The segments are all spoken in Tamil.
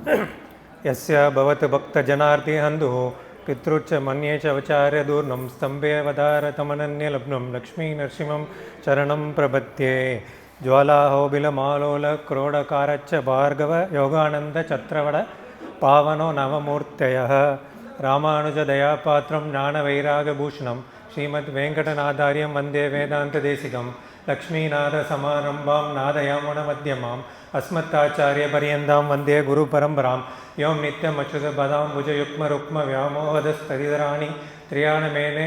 यस्य भवत् भक्तजनार्तिहन्धुः पितृच्च मन्ये च वचार्यदूर्णं स्तम्भेऽवतारतमनन्यलब्नं लक्ष्मीनरसिंहं चरणं प्रपद्ये। ज्वालाहोबिलमालोलक्रोडकारच्च भार्गव योगानन्दचत्रवड पावनो नवमूर्तयः। रामानुजदयापात्रं ज्ञानवैरागभूषणं श्रीमद्वेङ्कटनाथार्यं वन्दे वेदान्तदेशिकं। लक्ष्मीनाथसमारम्भां नादयामुनमध्यमाम् अस्मत्ताचार्यपर्यन्तां वन्दे गुरुपरम्परां। यो नित्यमच्युतपदां भुजयुग्मरुक्मव्यामोहदस्तदितराणि त्र्याणमेने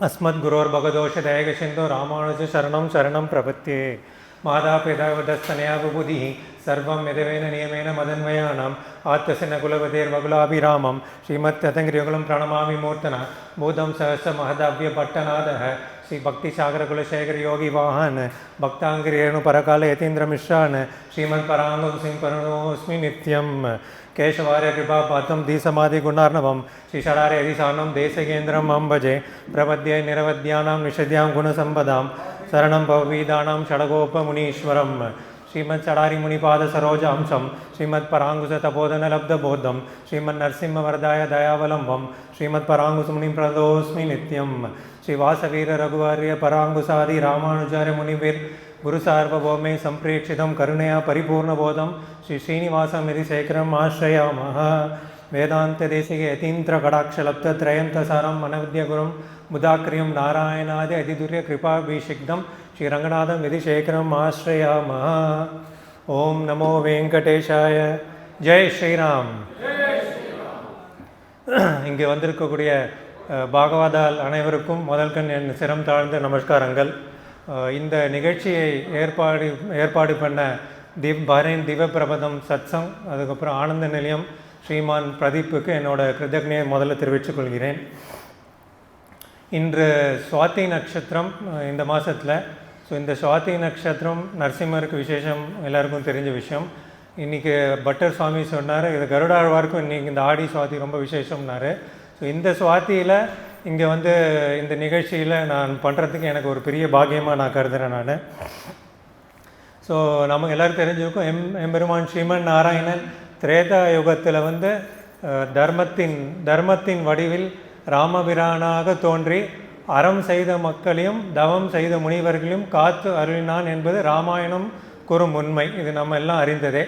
अस्मद्गुरोर्भगदोषदयगसिन्धो रामानुजशरणं शरणं प्रपद्ये। मातापितावदस्तनया बुबुधिः सर्वं यदवेन नियमेन मदन्वयानाम् आत्तसिनकुलपतेर्वकुलाभिरामं श्रीमत्ततङ्गिरियुगलं प्रणमामि मूर्तना। भूतं सहस्रमहदाव्यपट्टनादः श्री भक्तिसागरकुलशेखरयोगिवाहन भक्ताङ्गिरेणुपरकाल यतीन्द्रमिश्रान् श्रीमत्पराङ्गं सिंहपरणोऽस्मि नित्यं। केशवार्यकृपापात्रं धीसमाधिगुणार्णवं श्री षडार्यधिसानं देशिकेन्द्रम् अम्बजे। प्रपद्ये निरवद्यानां निषद्यां गुणसम्पदां शरणं भववीदानां षडगोपमुनीश्वरं। श्रीमत्षडारिमुनिपादसरोजांशं श्रीमत्पराङ्कुशतपोधनलब्धबोधं श्रीमन्नरसिंहवरदाय दयावलम्बं श्रीमत्पराङ्कुशमुनिं प्रणतोऽस्मि नित्यं। श्रीवासवीररघुवर्य पराङ्कुशादि रामानुजार्य मुनिभिर् गुरुसार्वभौमे सम्प्रेक्षितं करुणया परिपूर्णबोधं श्री श्रीनिवासमितिशेखरम् आश्रयामः। वेदान्तदेशिके यतीन्द्रकटाक्षलब्धत्रयन्तसारं मनविद्यगुरुं मुदाक्रियं नारायणादि अतिदुर्यकृपाभिषिक्तं श्रीरङ्गनाथं यतिशेखरम् आश्रयामः। ओं नमो वेङ्कटेशाय। जय श्रीराम। இங்கே வந்திருக்கக்கூடிய பாகவதால் அனைவருக்கும் முதல்கண் என் சிரம் தாழ்ந்த நமஸ்காரங்கள். இந்த நிகழ்ச்சியை ஏற்பாடு பண்ண பஹ்ரைன் திவ்யபிரபதம் சத்சங், அதுக்கப்புறம் ஆனந்த நிலையம் ஸ்ரீமான் பிரதீப்புக்கு என்னோட கிருதஜ்ஞையை முதல்ல தெரிவித்துக் கொள்கிறேன். இன்று சுவாதி நட்சத்திரம் இந்த மாதத்தில். ஸோ இந்த சுவாதி நட்சத்திரம் நரசிம்மருக்கு விசேஷம், எல்லாருக்கும் தெரிஞ்ச விஷயம். இன்றைக்கி பட்டர் சுவாமி சொன்னார், இது கருடாழ்வாருக்கும் இன்றைக்கி இந்த ஆடி சுவாதி ரொம்ப விசேஷம்னாரு. ஸோ இந்த சுவாத்தியில் இங்கே வந்து இந்த நிகழ்ச்சியில் நான் பண்ணுறதுக்கு எனக்கு ஒரு பெரிய பாக்கியமாக நான் கருதுகிறேன் நான். ஸோ நமக்கு எல்லோரும் தெரிஞ்சுக்கும் எம்பெருமான் ஸ்ரீமன் நாராயணன் திரேதா யுகத்தில் வந்து தர்மத்தின் வடிவில் ராமபிரானாக தோன்றி அறம் செய்த மக்களையும் தவம் செய்த முனிவர்களையும் காத்து அருளினான் என்பது ராமாயணம் கூறும் உண்மை. இது நம்ம எல்லாம் அறிந்ததே.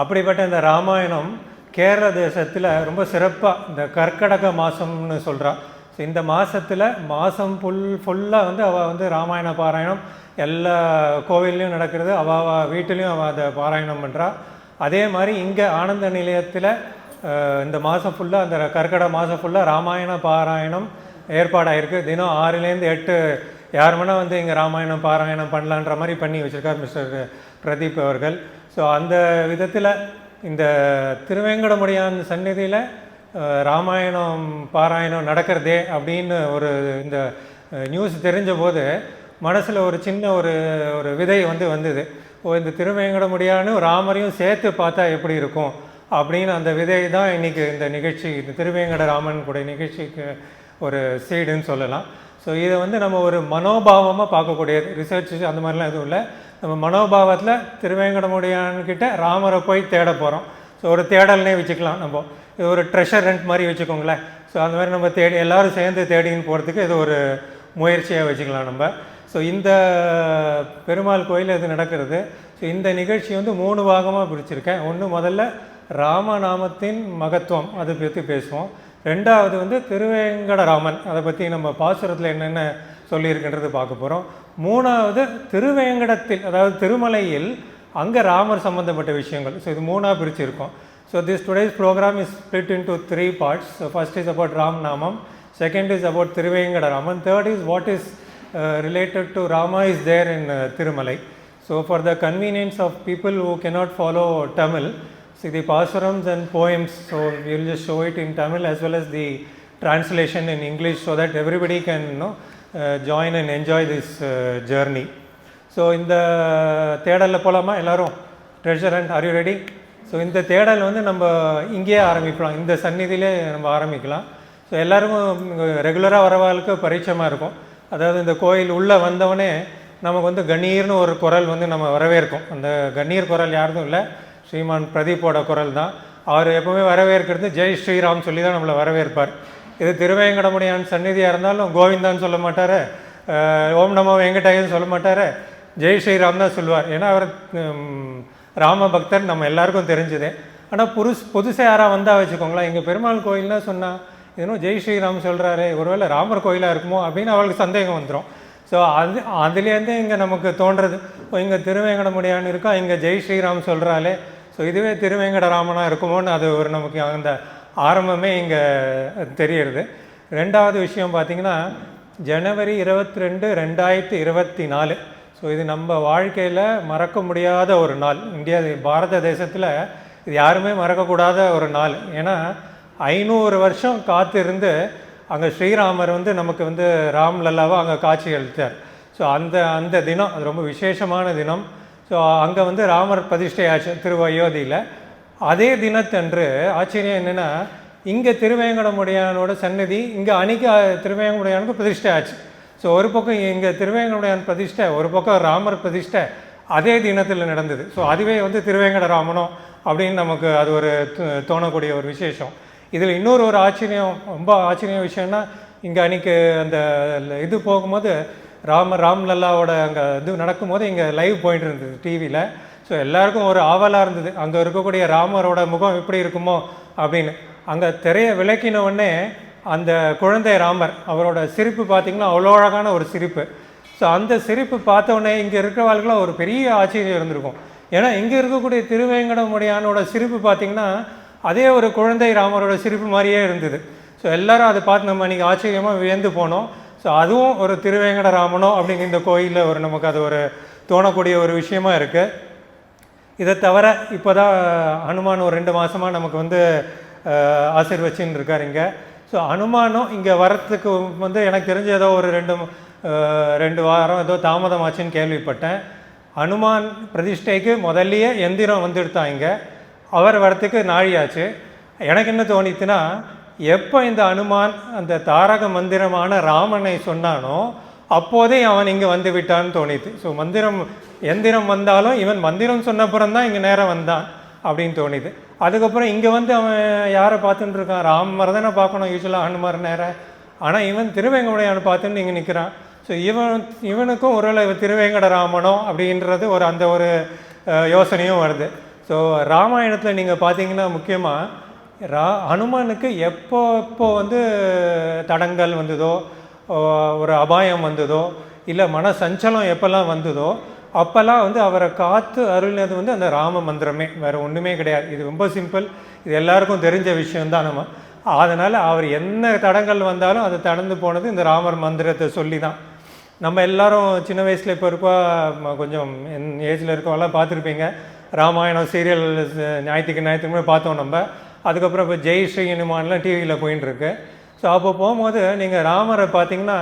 அப்படிப்பட்ட இந்த ராமாயணம் கேரள தேசத்தில் ரொம்ப சிறப்பாக இந்த கர்க்கடக மாதம்னு சொல்கிறா. ஸோ இந்த மாதத்தில் மாதம் ஃபுல்லாக வந்து அவள் வந்து ராமாயண பாராயணம் எல்லா கோவில்லையும் நடக்கிறது, அவள் வீட்டிலையும் அவள் அதை பாராயணம் பண்ணுறா. அதே மாதிரி இங்கே ஆனந்த நிலையத்தில் இந்த மாதம் ஃபுல்லாக, அந்த கர்க்கடக மாதம் ஃபுல்லாக ராமாயண பாராயணம் ஏற்பாடாயிருக்கு. தினம் 6லேருந்து 8 யார் வேணால் வந்து இங்கே ராமாயணம் பாராயணம் பண்ணலான்ற மாதிரி பண்ணி வச்சுருக்கார் மிஸ்டர் பிரதீப் அவர்கள். ஸோ அந்த விதத்தில் இந்த திருவேங்கடமுடியான் சந்நிதியில் ராமாயணம் பாராயணம் நடக்கிறதே அப்படின்னு இந்த நியூஸ் தெரிஞ்ச போது மனசில் ஒரு சின்ன ஒரு விதை வந்தது. இந்த திருவேங்கடமுடியான்னு ராமரையும் சேர்த்து பார்த்தா எப்படி இருக்கும் அப்படின்னு அந்த விதை தான் இன்றைக்கி இந்த நிகழ்ச்சி, இந்த திருவேங்கட ராமன் கூட நிகழ்ச்சிக்கு ஒரு சீடுன்னு சொல்லலாம். ஸோ இதை நம்ம ஒரு மனோபாவமாக பார்க்கக்கூடியது. ரிசர்ச் அந்த மாதிரிலாம் எதுவும் இல்லை. நம்ம மனோபாவத்தில் திருவேங்கடமுடியான்கிட்ட ராமரை போய் தேட போகிறோம். ஸோ ஒரு தேடல்னே வச்சுக்கலாம். நம்ம இது ஒரு ட்ரெஷர் ரெண்ட் மாதிரி வச்சுக்கோங்களேன். ஸோ அந்த மாதிரி நம்ம எல்லோரும் சேர்ந்து தேடின்னு போகிறதுக்கு இது ஒரு முயற்சியாக வச்சுக்கலாம் நம்ம. ஸோ இந்த பெருமாள் கோயில் இது நடக்கிறது. ஸோ இந்த நிகழ்ச்சி 3 பாகமாக பிரிச்சிருக்கேன். ஒன்று முதல்ல ராமநாமத்தின் மகத்துவம், அதை பற்றி பேசுவோம். ரெண்டாவது திருவேங்கடராமன், அதை பற்றி நம்ம பாசுரத்தில் என்னென்ன சொல்லியிருக்கின்றது பார்க்க போகிறோம். மூணாவது திருவேங்கடத்தில், அதாவது திருமலையில் அங்கே ராமர் சம்மந்தப்பட்ட விஷயங்கள். ஸோ இது 3ஆக பிரிச்சிருக்கோம். So this today's program is split into 3 parts. So first is about Ram namam, second is about Thiruvenkataraman, third is what is related to Rama is there in Thirumalai. So for the convenience of people who cannot follow Tamil, see the pasurams and poems, so we will just show it in Tamil as well as the translation in English so that everybody can join and enjoy this journey. So in the தேடல்ல போலாமா எல்லாரும்? Treasure and are you ready? So இந்த தேடல் நம்ம இங்கேயே ஆரம்பிக்கலாம், இந்த சந்நிதியிலே நம்ம ஆரம்பிக்கலாம். ஸோ எல்லாருக்கும் ரெகுலராக வரவாளுக்கு பரிச்சயமாக இருக்கும். அதாவது இந்த கோயில் உள்ளே வந்தவொடனே நமக்கு கணீர்னு ஒரு குரல் நம்ம வரவேற்கும். அந்த கணீர் குரல் யாரும் இல்லை, ஸ்ரீ ஸ்ரீமான் பிரதீப்போட குரல் தான். அவர் எப்போவுமே வரவேற்கிறது ஜெய் ஸ்ரீராம் சொல்லி தான் நம்மளை வரவேற்பார். இது திருவேங்கடமுடியான் சந்நிதியாக இருந்தாலும் கோவிந்தான்னு சொல்ல மாட்டார், ஓம் நமோ வெங்கடாயன்னு சொல்ல மாட்டார், ஜெய் ஸ்ரீராம் தான் சொல்லுவார். ஏன்னா அவர் ராம பக்தர் நம்ம எல்லாருக்கும் தெரிஞ்சுது. ஆனால் புதுசாக யாராக வந்தால் வச்சுக்கோங்களேன், எங்கள் பெருமாள் கோயில்னா சொன்னால் இன்னும் ஜெய் ஸ்ரீராம் சொல்கிறாரு, ஒருவேளை ராமர் கோயிலாக இருக்குமோ அப்படின்னு அவளுக்கு சந்தேகம் வந்துடும். ஸோ அதுலேருந்து இங்கே நமக்கு தோன்றது, இங்கே திருவேங்கடமுடியான் இருக்கா, இங்கே ஜெய் ஸ்ரீராம் சொல்கிறாளே, ஸோ இதுவே திருவேங்கடராமனாக இருக்குமோன்னு அது ஒரு நமக்கு அந்த ஆரம்பமே இங்கே தெரியுது. ரெண்டாவது விஷயம் பார்த்திங்கன்னா ஜனவரி 22, 2024. ஸோ இது நம்ம வாழ்க்கையில் மறக்க முடியாத ஒரு நாள். பாரத தேசத்தில் இது யாருமே மறக்கக்கூடாத ஒரு நாள். ஏன்னா 500 வருஷம் காத்திருந்து அங்கே ஸ்ரீராமர் நமக்கு ராம்லல்லாவை அங்கே காட்சி அளித்தார். ஸோ அந்த தினம் அது ரொம்ப விசேஷமான தினம். ஸோ அங்கே ராமர் பிரதிஷ்டை ஆச்சு திருவயோதியில். அதே தினத்தன்று ஆச்சரியம் என்னென்னா, இங்கே திருவேங்கடமுடியானோட சன்னதி இங்கே அன்றைக்கி திருவேங்கடமுடியானுக்கு பிரதிஷ்டை ஆச்சு. ஸோ ஒரு பக்கம் இங்கே திருவேங்கடமுடியான் பிரதிஷ்டை, ஒரு பக்கம் ராமர் பிரதிஷ்டை அதே தினத்தில் நடந்தது. ஸோ அதுவே திருவேங்கட ராமனோ அப்படின்னு நமக்கு அது ஒரு தோணக்கூடிய ஒரு விசேஷம். இதில் இன்னொரு ஆச்சரியம், ரொம்ப ஆச்சரியம் விஷயம்னா, இங்கே அன்றைக்கி அந்த இது போகும்போது ராம்லல்லாவோட அங்கே இது நடக்கும்போது இங்கே லைவ் போயிட்டு இருந்தது டிவியில். ஸோ எல்லாருக்கும் ஒரு ஆவலாக இருந்தது, அங்கே இருக்கக்கூடிய ராமரோட முகம் எப்படி இருக்குமோ அப்படின்னு. அங்கே திரையை விளக்கின உடனே அந்த குழந்தை ராமர் அவரோட சிரிப்பு பார்த்திங்கன்னா அவ்வளோ அழகான ஒரு சிரிப்பு. ஸோ அந்த சிரிப்பு பார்த்தோன்னே இங்கே இருக்கிறவர்களும் ஒரு பெரிய ஆச்சரியம் இருந்திருக்கும். ஏன்னா இங்கே இருக்கக்கூடிய திருவேங்கடமுடியானோட சிரிப்பு பார்த்திங்கன்னா அதே ஒரு குழந்தை ராமரோட சிரிப்பு மாதிரியே இருந்தது. ஸோ எல்லோரும் அதை பார்த்து நம்ம அன்றைக்கி ஆச்சரியமாக வியந்து போனோம். ஸோ அதுவும் ஒரு திருவேங்கட ராமனோ அப்படின்னு இந்த கோயிலில் நமக்கு அது ஒரு தோணக்கூடிய ஒரு விஷயமா இருக்குது. இதை தவிர இப்போ தான் ஹனுமான் ஒரு 2 மாதமாக நமக்கு ஆசீர்வச்சின்னு இருக்கார் இங்கே. ஸோ ஹனுமானும் இங்கே வரத்துக்கு எனக்கு தெரிஞ்ச ஏதோ ஒரு 2 வாரம் ஏதோ தாமதமாச்சுன்னு கேள்விப்பட்டேன். ஹனுமான் பிரதிஷ்டைக்கு முதல்லையே எந்திரம் வந்துடுத்தான் இங்கே, அவர் வரத்துக்கு நாழியாச்சு. எனக்கு என்ன தோணித்துன்னா, எப்போ இந்த ஹனுமான் அந்த தாரக மந்திரமான ராமனை சொன்னானோ அப்போதே அவன் இங்கே வந்து விட்டான்னு தோணித்து. ஸோ எந்திரம் வந்தாலும் இவன் மந்திரம் சொன்னப்புறம் தான் இங்கே நேரம் வந்தான் அப்படின்னு தோணிது. அதுக்கப்புறம் இங்கே அவன் யாரை பார்த்துட்டு இருக்கான், ராமர் தானே பார்க்கணும் யூஸ்வலாக ஹனுமார் நேரம். ஆனால் இவன் திருவேங்கடையான் பார்த்துன்னு இங்கே நிற்கிறான். ஸோ இவனுக்கும் ஒருவேளை திருவேங்கட ராமனோ அப்படின்றது அந்த ஒரு யோசனையும் வருது. ஸோ ராமாயணத்தில் நீங்கள் பார்த்தீங்கன்னா முக்கியமாக ஹனுமானுக்கு எப்போ தடங்கள் வந்ததோ, ஒரு அபாயம் வந்ததோ, இல்லை மன சஞ்சலம் எப்போல்லாம் வந்ததோ அப்போல்லாம் அவரை காத்து அருளினது அந்த ராம மந்திரமே, வேறு ஒன்றுமே கிடையாது. இது ரொம்ப சிம்பிள், இது எல்லாருக்கும் தெரிஞ்ச விஷயம்தான். அதனால் அவர் என்ன தடங்கள் வந்தாலும் அதை கடந்து போனது இந்த ராமர் மந்திரத்தை சொல்லி தான். நம்ம எல்லோரும் சின்ன வயசில் இப்போ இருக்கோ, கொஞ்சம் என் ஏஜில் இருக்கவெல்லாம் பார்த்துருப்பீங்க, ராமாயணம் சீரியல் ஞாயிற்றுக்கிழமை பார்த்தோம் நம்ம. அதுக்கப்புறம் இப்போ ஜெய் ஸ்ரீ ஹனுமான்லாம் டிவியில் போயின்னு இருக்கு. ஸோ அப்போ போகும்போது நீங்கள் ராமரை பார்த்தீங்கன்னா,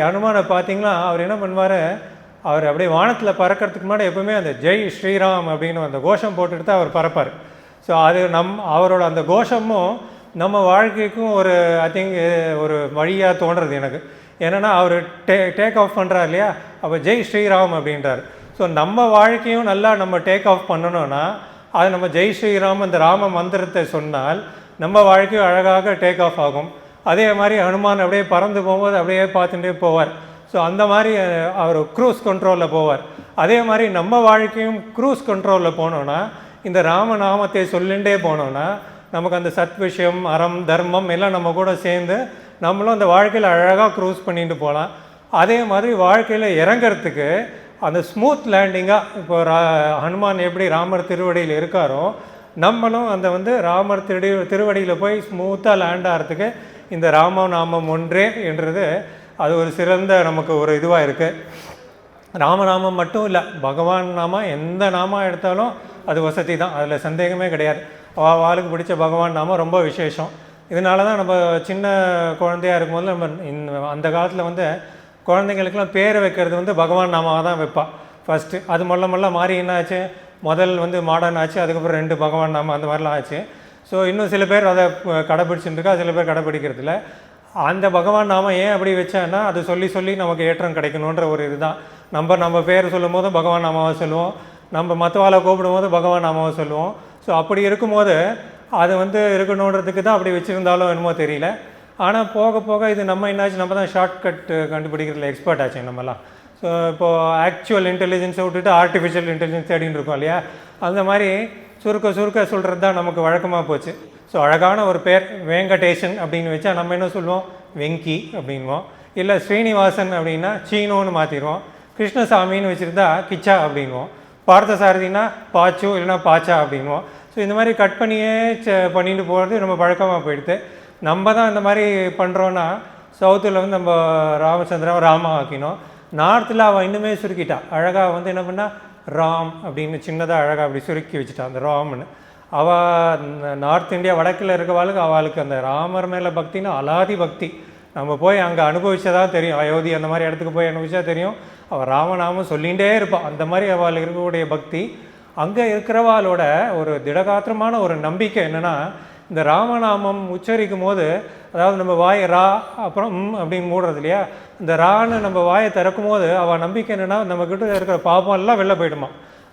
ஹனுமானை பார்த்தீங்கன்னா அவர் என்ன பண்ணுவார், அவர் அப்படியே வானத்தில் பறக்கிறதுக்கு முன்னாடி எப்பவுமே அந்த ஜெய் ஸ்ரீராம் அப்படின்னு அந்த கோஷம் போட்டுட்டு தான் அவர் பறப்பார். ஸோ அது அவரோட அந்த கோஷமும் நம்ம வாழ்க்கைக்கும் ஒரு ஐ திங்க் ஒரு வழியாக தோன்றுறது எனக்கு. என்னென்னா அவர் டேக் ஆஃப் பண்ணுறார் இல்லையா, அப்போ ஜெய் ஸ்ரீராம் அப்படின்றார். ஸோ நம்ம வாழ்க்கையும் நல்லா நம்ம டேக் ஆஃப் பண்ணணும்னா அது நம்ம ஜெய் ஸ்ரீராம் அந்த ராம மந்திரத்தை சொன்னால் நம்ம வாழ்க்கையும் அழகாக டேக் ஆஃப் ஆகும். அதே மாதிரி ஹனுமான் அப்படியே பறந்து போகும்போது அப்படியே பார்த்துட்டே போவார். ஸோ அந்த மாதிரி அவர் க்ரூஸ் கண்ட்ரோலில் போவார். அதே மாதிரி நம்ம வாழ்க்கையும் க்ரூஸ் கண்ட்ரோலில் போனோன்னா, இந்த ராமநாமத்தை சொல்லிகிட்டே போனோன்னா நமக்கு அந்த சத் விஷயம், அறம், தர்மம் எல்லாம் நம்ம கூட சேர்ந்து நம்மளும் அந்த வாழ்க்கையில் அழகாக க்ரூஸ் பண்ணிட்டு போகலாம். அதே மாதிரி வாழ்க்கையில் இறங்கிறதுக்கு அந்த ஸ்மூத் லேண்டிங்காக, இப்போ ஹனுமான் எப்படி ராமர் திருவடியில் இருக்காரோ நம்மளும் அந்த ராமர் திருவடியில் போய் ஸ்மூத்தாக லேண்ட் ஆகிறதுக்கு இந்த ராமநாமம் ஒன்றே என்றது அது ஒரு சிறந்த நமக்கு ஒரு இதுவாக இருக்குது. ராமநாமம் மட்டும் இல்லை, பகவான் நாமம் எந்த நாமம் எடுத்தாலும் அது வசதி தான், அதில் சந்தேகமே கிடையாது. வாளுக்கு பிடிச்ச பகவான் நாமம் ரொம்ப விசேஷம். இதனால தான் நம்ம சின்ன குழந்தையாக இருக்கும்போது நம்ம அந்த காலத்தில் குழந்தைங்களுக்கெல்லாம் பேர் வைக்கிறது பகவான் நாமாவை தான் வைப்பா ஃபஸ்ட்டு. அது மொல்ல மாறி என்ன ஆச்சு, முதல் மாடர்ன் ஆச்சு, அதுக்கப்புறம் 2 பகவான் நாமம் அந்த மாதிரிலாம் ஆச்சு. ஸோ இன்னும் சில பேர் அதை கடைப்பிடிச்சுருக்கா, சில பேர் கடைப்பிடிக்கிறதில்ல. அந்த பகவான் நாமம் ஏன் அப்படி வச்சான்னா அது சொல்லி நமக்கு ஏற்றம் கிடைக்கணுன்ற ஒரு இதுதான். நம்ம பேர் சொல்லும் போதும் பகவான் நாமாவை சொல்லுவோம், நம்ம மற்றவாளை கூப்பிடும்போது பகவான் நாமாவை சொல்லுவோம். ஸோ அப்படி இருக்கும்போது அது வந்து இருக்கணுன்றதுக்கு தான் அப்படி வச்சுருந்தாலும் என்னமோ தெரியல. ஆனால் போக போக இது நம்ம என்னாச்சு, நம்ம தான் ஷார்ட்கட் கண்டுபிடிக்கிறதுல எக்ஸ்பர்ட் ஆச்சு நம்மலாம். ஸோ இப்போது ஆக்சுவல் இன்டெலிஜென்ஸை விட்டுட்டு ஆர்டிஃபிஷியல் இன்டெலிஜென்ஸ் அப்படின்னு இருக்கோம் இல்லையா, அந்த மாதிரி சுருக்க சொல்கிறது தான் நமக்கு வழக்கமாக போச்சு. ஸோ அழகான ஒரு பேர் வேங்கடேஷன் அப்படின்னு வச்சா நம்ம என்ன சொல்லுவோம், வெங்கி அப்படின்வோம். இல்லை ஸ்ரீனிவாசன் அப்படின்னா சீனோன்னு மாற்றிடுவோம். கிருஷ்ணசாமின்னு வச்சுருந்தா கிச்சா அப்படின்வோம். பார்த்தசாரதினா பாச்சு இல்லைன்னா பாச்சா அப்படின்வோம். ஸோ இந்த மாதிரி கட் பண்ணியே பண்ணிட்டு போகிறது நம்ம பழக்கமாக போயிடுது. நம்ம தான் இந்த மாதிரி பண்ணுறோன்னா சவுத்தில் வந்து நம்ம ராமச்சந்திராவை ராமா ஆக்கினோம். நார்த்தில் அவள் இன்னுமே சுருக்கிட்டா அழகாக வந்து என்ன பண்ணால் ராம் அப்படின்னு சின்னதாக அழகாக அப்படி சுருக்கி வச்சுட்டான் அந்த ராம்னு. அவள் நார்த் இந்தியா வடக்கில் இருக்கவாளுக்கு அவளுக்கு அந்த ராமர் மேலே பக்தின்னா அலாதி பக்தி. நம்ம போய் அங்கே அனுபவிச்சதான் தெரியும். அயோத்தி அந்த மாதிரி இடத்துக்கு போய் அனுபவிச்சா தெரியும். அவள் ராமநாமம் சொல்லிகிட்டே இருப்பாள். அந்த மாதிரி அவள் இருக்கக்கூடிய பக்தி. அங்கே இருக்கிறவாளோட ஒரு திடகாத்திரமான ஒரு நம்பிக்கை என்னென்னா, இந்த ராமநாமம் உச்சரிக்கும் போது, அதாவது நம்ம வாயை ரா அப்புறம் அப்படின்னு மூடுறது இல்லையா, இந்த ரான்னு நம்ம வாயை திறக்கும் போது அவள் நம்பிக்கை என்னென்னா நம்மக்கிட்ட இருக்கிற பாப்பம் எல்லாம் வெளில போயிடுமா.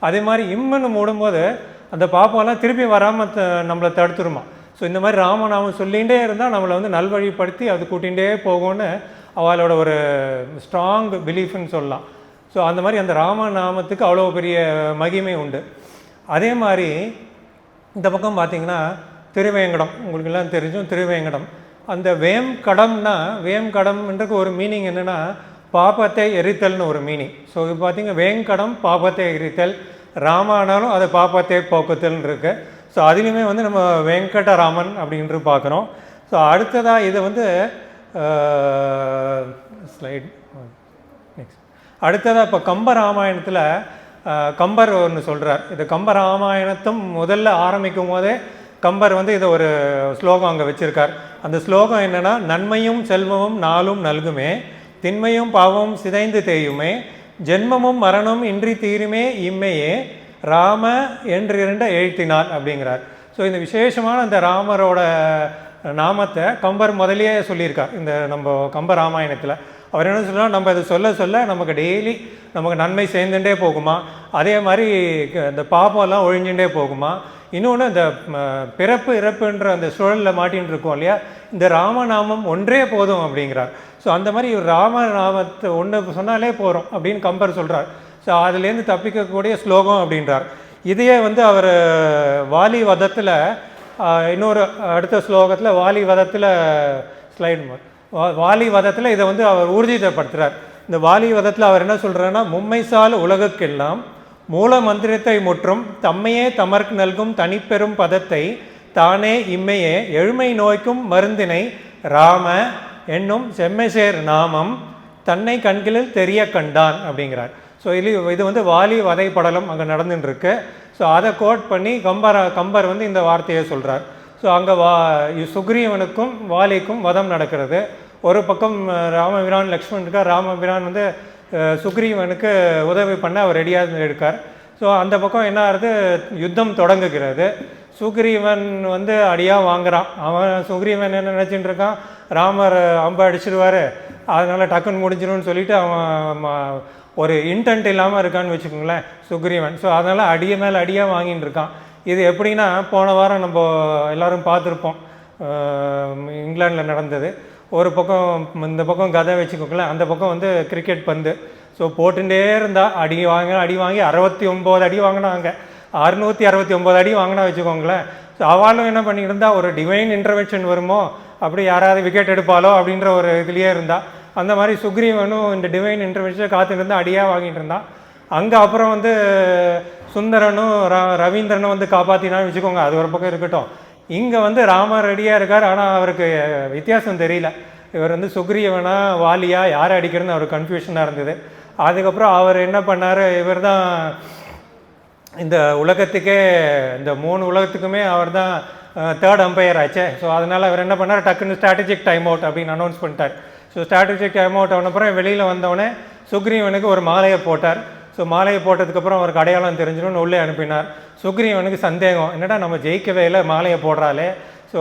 அதே மாதிரி இம்முன்னு மூடும்போது அந்த பாப்பம்லாம் திருப்பி வராமல் நம்மளை தடுத்துருமா. ஸோ இந்த மாதிரி ராமநாமம் சொல்லிகிட்டே இருந்தால் நம்மளை வந்து நல்வழிப்படுத்தி அது கூட்டிகிட்டே போகும்னு அவளோட ஒரு ஸ்ட்ராங் பிலீஃப்னு சொல்லலாம். ஸோ அந்த மாதிரி அந்த ராமநாமத்துக்கு அவ்வளோ பெரிய மகிமை உண்டு. அதே மாதிரி இந்த பக்கம் பார்த்திங்கன்னா திருவேங்கடம், உங்களுக்கெல்லாம் தெரிஞ்சும் திருவேங்கடம். அந்த வேம்கடம்னா வேம்கடம்ன்றதுக்கு ஒரு மீனிங் என்னென்னா பாபத்தை எரித்தல்னு ஒரு மீனிங். ஸோ இது பார்த்திங்க வேங்கடம் பாபத்தை எரித்தல், ராமானாலும் அது பாபத்தை போக்குத்தல்னு இருக்குது. ஸோ அதுலேயுமே வந்து நம்ம வெங்கடராமன் அப்படின்ட்டு பார்க்குறோம். ஸோ அடுத்ததாக இது வந்து ஸ்லைட் நெக்ஸ்ட். அடுத்ததாக இப்போ கம்பராமாயணத்தில் கம்பர் ஒன்று சொல்கிறார். இது கம்பராமாயணத்தும் முதல்ல ஆரம்பிக்கும் போதே கம்பர் வந்து இதை ஒரு ஸ்லோகம் அங்கே வச்சுருக்கார். அந்த ஸ்லோகம் என்னென்னா, நன்மையும் செல்வமும் நாளும் நல்குமே, திண்மையும் பாவமும் சிதைந்து தேயுமே, ஜென்மமும் மரணமும் இன்றி தீருமே இம்மையே, ராம என்றிருண்ட எழுத்தினார் அப்படிங்கிறார். ஸோ இந்த விசேஷமான அந்த ராமரோட நாமத்தை கம்பர் முதலியே சொல்லியிருக்கார் இந்த நம்ம கம்ப ராமாயணத்தில். அவர் என்ன சொல்கிறார், நம்ம இதை சொல்ல சொல்ல நமக்கு டெய்லி நமக்கு நன்மை சேர்ந்துட்டே போகுமா, அதே மாதிரி இந்த பாப்பம்லாம் ஒழிஞ்சுட்டே போகுமா. இன்னொன்று இந்த பிறப்பு இறப்புன்ற அந்த சுழலில் மாட்டின்னு இருக்கோம் இல்லையா, இந்த ராமநாமம் ஒன்றே போதும் அப்படிங்கிறார். ஸோ அந்த மாதிரி ராமநாமத்தை ஒன்று சொன்னாலே போகிறோம் அப்படின்னு கம்பர் சொல்கிறார். ஸோ அதுலேருந்து தப்பிக்கக்கூடிய ஸ்லோகம் அப்படின்றார். இதையே வந்து அவர் வாலி வதத்தில் இன்னொரு அடுத்த ஸ்லோகத்தில் வாலி வதத்தில் ஸ்லைடு வாலி வதத்தில் இதை வந்து அவர் ஊர்ஜிதப்படுத்துகிறார். இந்த வாலி வதத்தில் அவர் என்ன சொல்கிறாருன்னா, மும்மைசால் உலகுக்கெல்லாம் மூல மந்திரத்தை முற்றும் தம்மையே தமர்க்கு நல்கும் தனிப்பெரும் பதத்தை தானே இம்மையே எழுமை நோய்க்கும் மருந்தினை ராம என்னும் செம்மைசேர் நாமம் தன்னை கண்களில் தெரிய கண்டான் அப்படிங்கிறார். ஸோ இது வந்து வாலி வதை படலம் அங்கே நடந்துட்டுருக்கு. ஸோ அதை கோட் பண்ணி கம்பர் வந்து இந்த வார்த்தையை சொல்கிறார். ஸோ அங்கே சுக்ரீவனுக்கும் வாலிக்கும் வதம் நடக்கிறது. ஒரு பக்கம் ராமபிரான் லக்ஷ்மணன் இருக்கார். ராமபிரான் வந்து சுக்ரீவனுக்கு உதவி பண்ண அவர் ரெடியாக இருக்கார். ஸோ அந்த பக்கம் என்ன ஆகுது, யுத்தம் தொடங்குகிறது. சுக்ரீவன் வந்து அடியாக வாங்குறான். சுக்ரீவன் என்ன நினச்சிட்டு இருக்கான், ராமர் அம்பை அடிச்சிடுவார், அதனால் டக்குன்னு முடிஞ்சிடும்னு சொல்லிட்டு அவன் ஒரு இன்டென்ட் இல்லாமல் இருக்கான்னு வச்சுக்கோங்களேன் சுக்ரீவன். ஸோ அதனால் அடிய மேலே அடியாக வாங்கிட்டு இருக்கான். இது எப்படின்னா, போன வாரம் நம்ம எல்லோரும் பார்த்துருப்போம், இங்கிலாண்டில் நடந்தது. ஒரு பக்கம் இந்த பக்கம் கதை வச்சுக்கோங்களேன், அந்த பக்கம் வந்து கிரிக்கெட் பந்து. ஸோ போட்டுட்டே இருந்தால் அடி வாங்கி 69 அடி வாங்கினாங்க, 669 அடி வாங்கினா வச்சுக்கோங்களேன். ஸோ அவளும் என்ன பண்ணிட்டு இருந்தால், ஒரு டிவைன் இன்டர்வென்ஷன் வருமோ, அப்படி யாராவது விக்கெட் எடுப்பாலோ அப்படின்ற ஒரு இதுலேயே இருந்தால். அந்த மாதிரி சுக்ரீவனும் இந்த டிவைன் இன்டர்வென்ஷனை காத்துட்டு இருந்தால் அடியாக வாங்கிட்டு இருந்தான். அங்கே அப்புறம் வந்து சுந்தரனும் ரவீந்திரனும் வந்து காப்பாற்றினான்னு வச்சுக்கோங்க, அது ஒரு பக்கம் இருக்கட்டும். இங்கே வந்து ராமர் ரெடியாக இருக்கார், ஆனால் அவருக்கு வித்தியாசம் தெரியல. இவர் வந்து சுக்ரீவனா வாலியா யாரை அடிக்கிறதுன்னு அவர் கன்ஃபியூஷனாக இருந்தது. அதுக்கப்புறம் அவர் என்ன பண்ணார், இவர் தான் இந்த உலகத்துக்கே, இந்த 3 உலகத்துக்குமே அவர் தான் தேர்ட் அம்பையர் ஆச்சே. ஸோ அதனால் அவர் என்ன பண்ணார், டக்குன்னு ஸ்ட்ராட்டஜிக் டைம் அவுட் அப்படின்னு அனௌன்ஸ் பண்ணிட்டார். ஸோ ஸ்ட்ராட்டஜிக் டைம் அவுட் ஆனப்புறம் வெளியில் வந்தவொடனே சுக்ரீவனுக்கு ஒரு மாலையை போட்டார். ஸோ மாலையை போட்டதுக்கப்புறம் அவருக்கு அடையாளம் தெரிஞ்சிடும்னு உள்ளே அனுப்பினார். சுக்ரீவனுக்கு சந்தேகம், என்னடா நம்ம ஜெயிக்கவே இல்லை, மாலையை போடுறாளே, ஸோ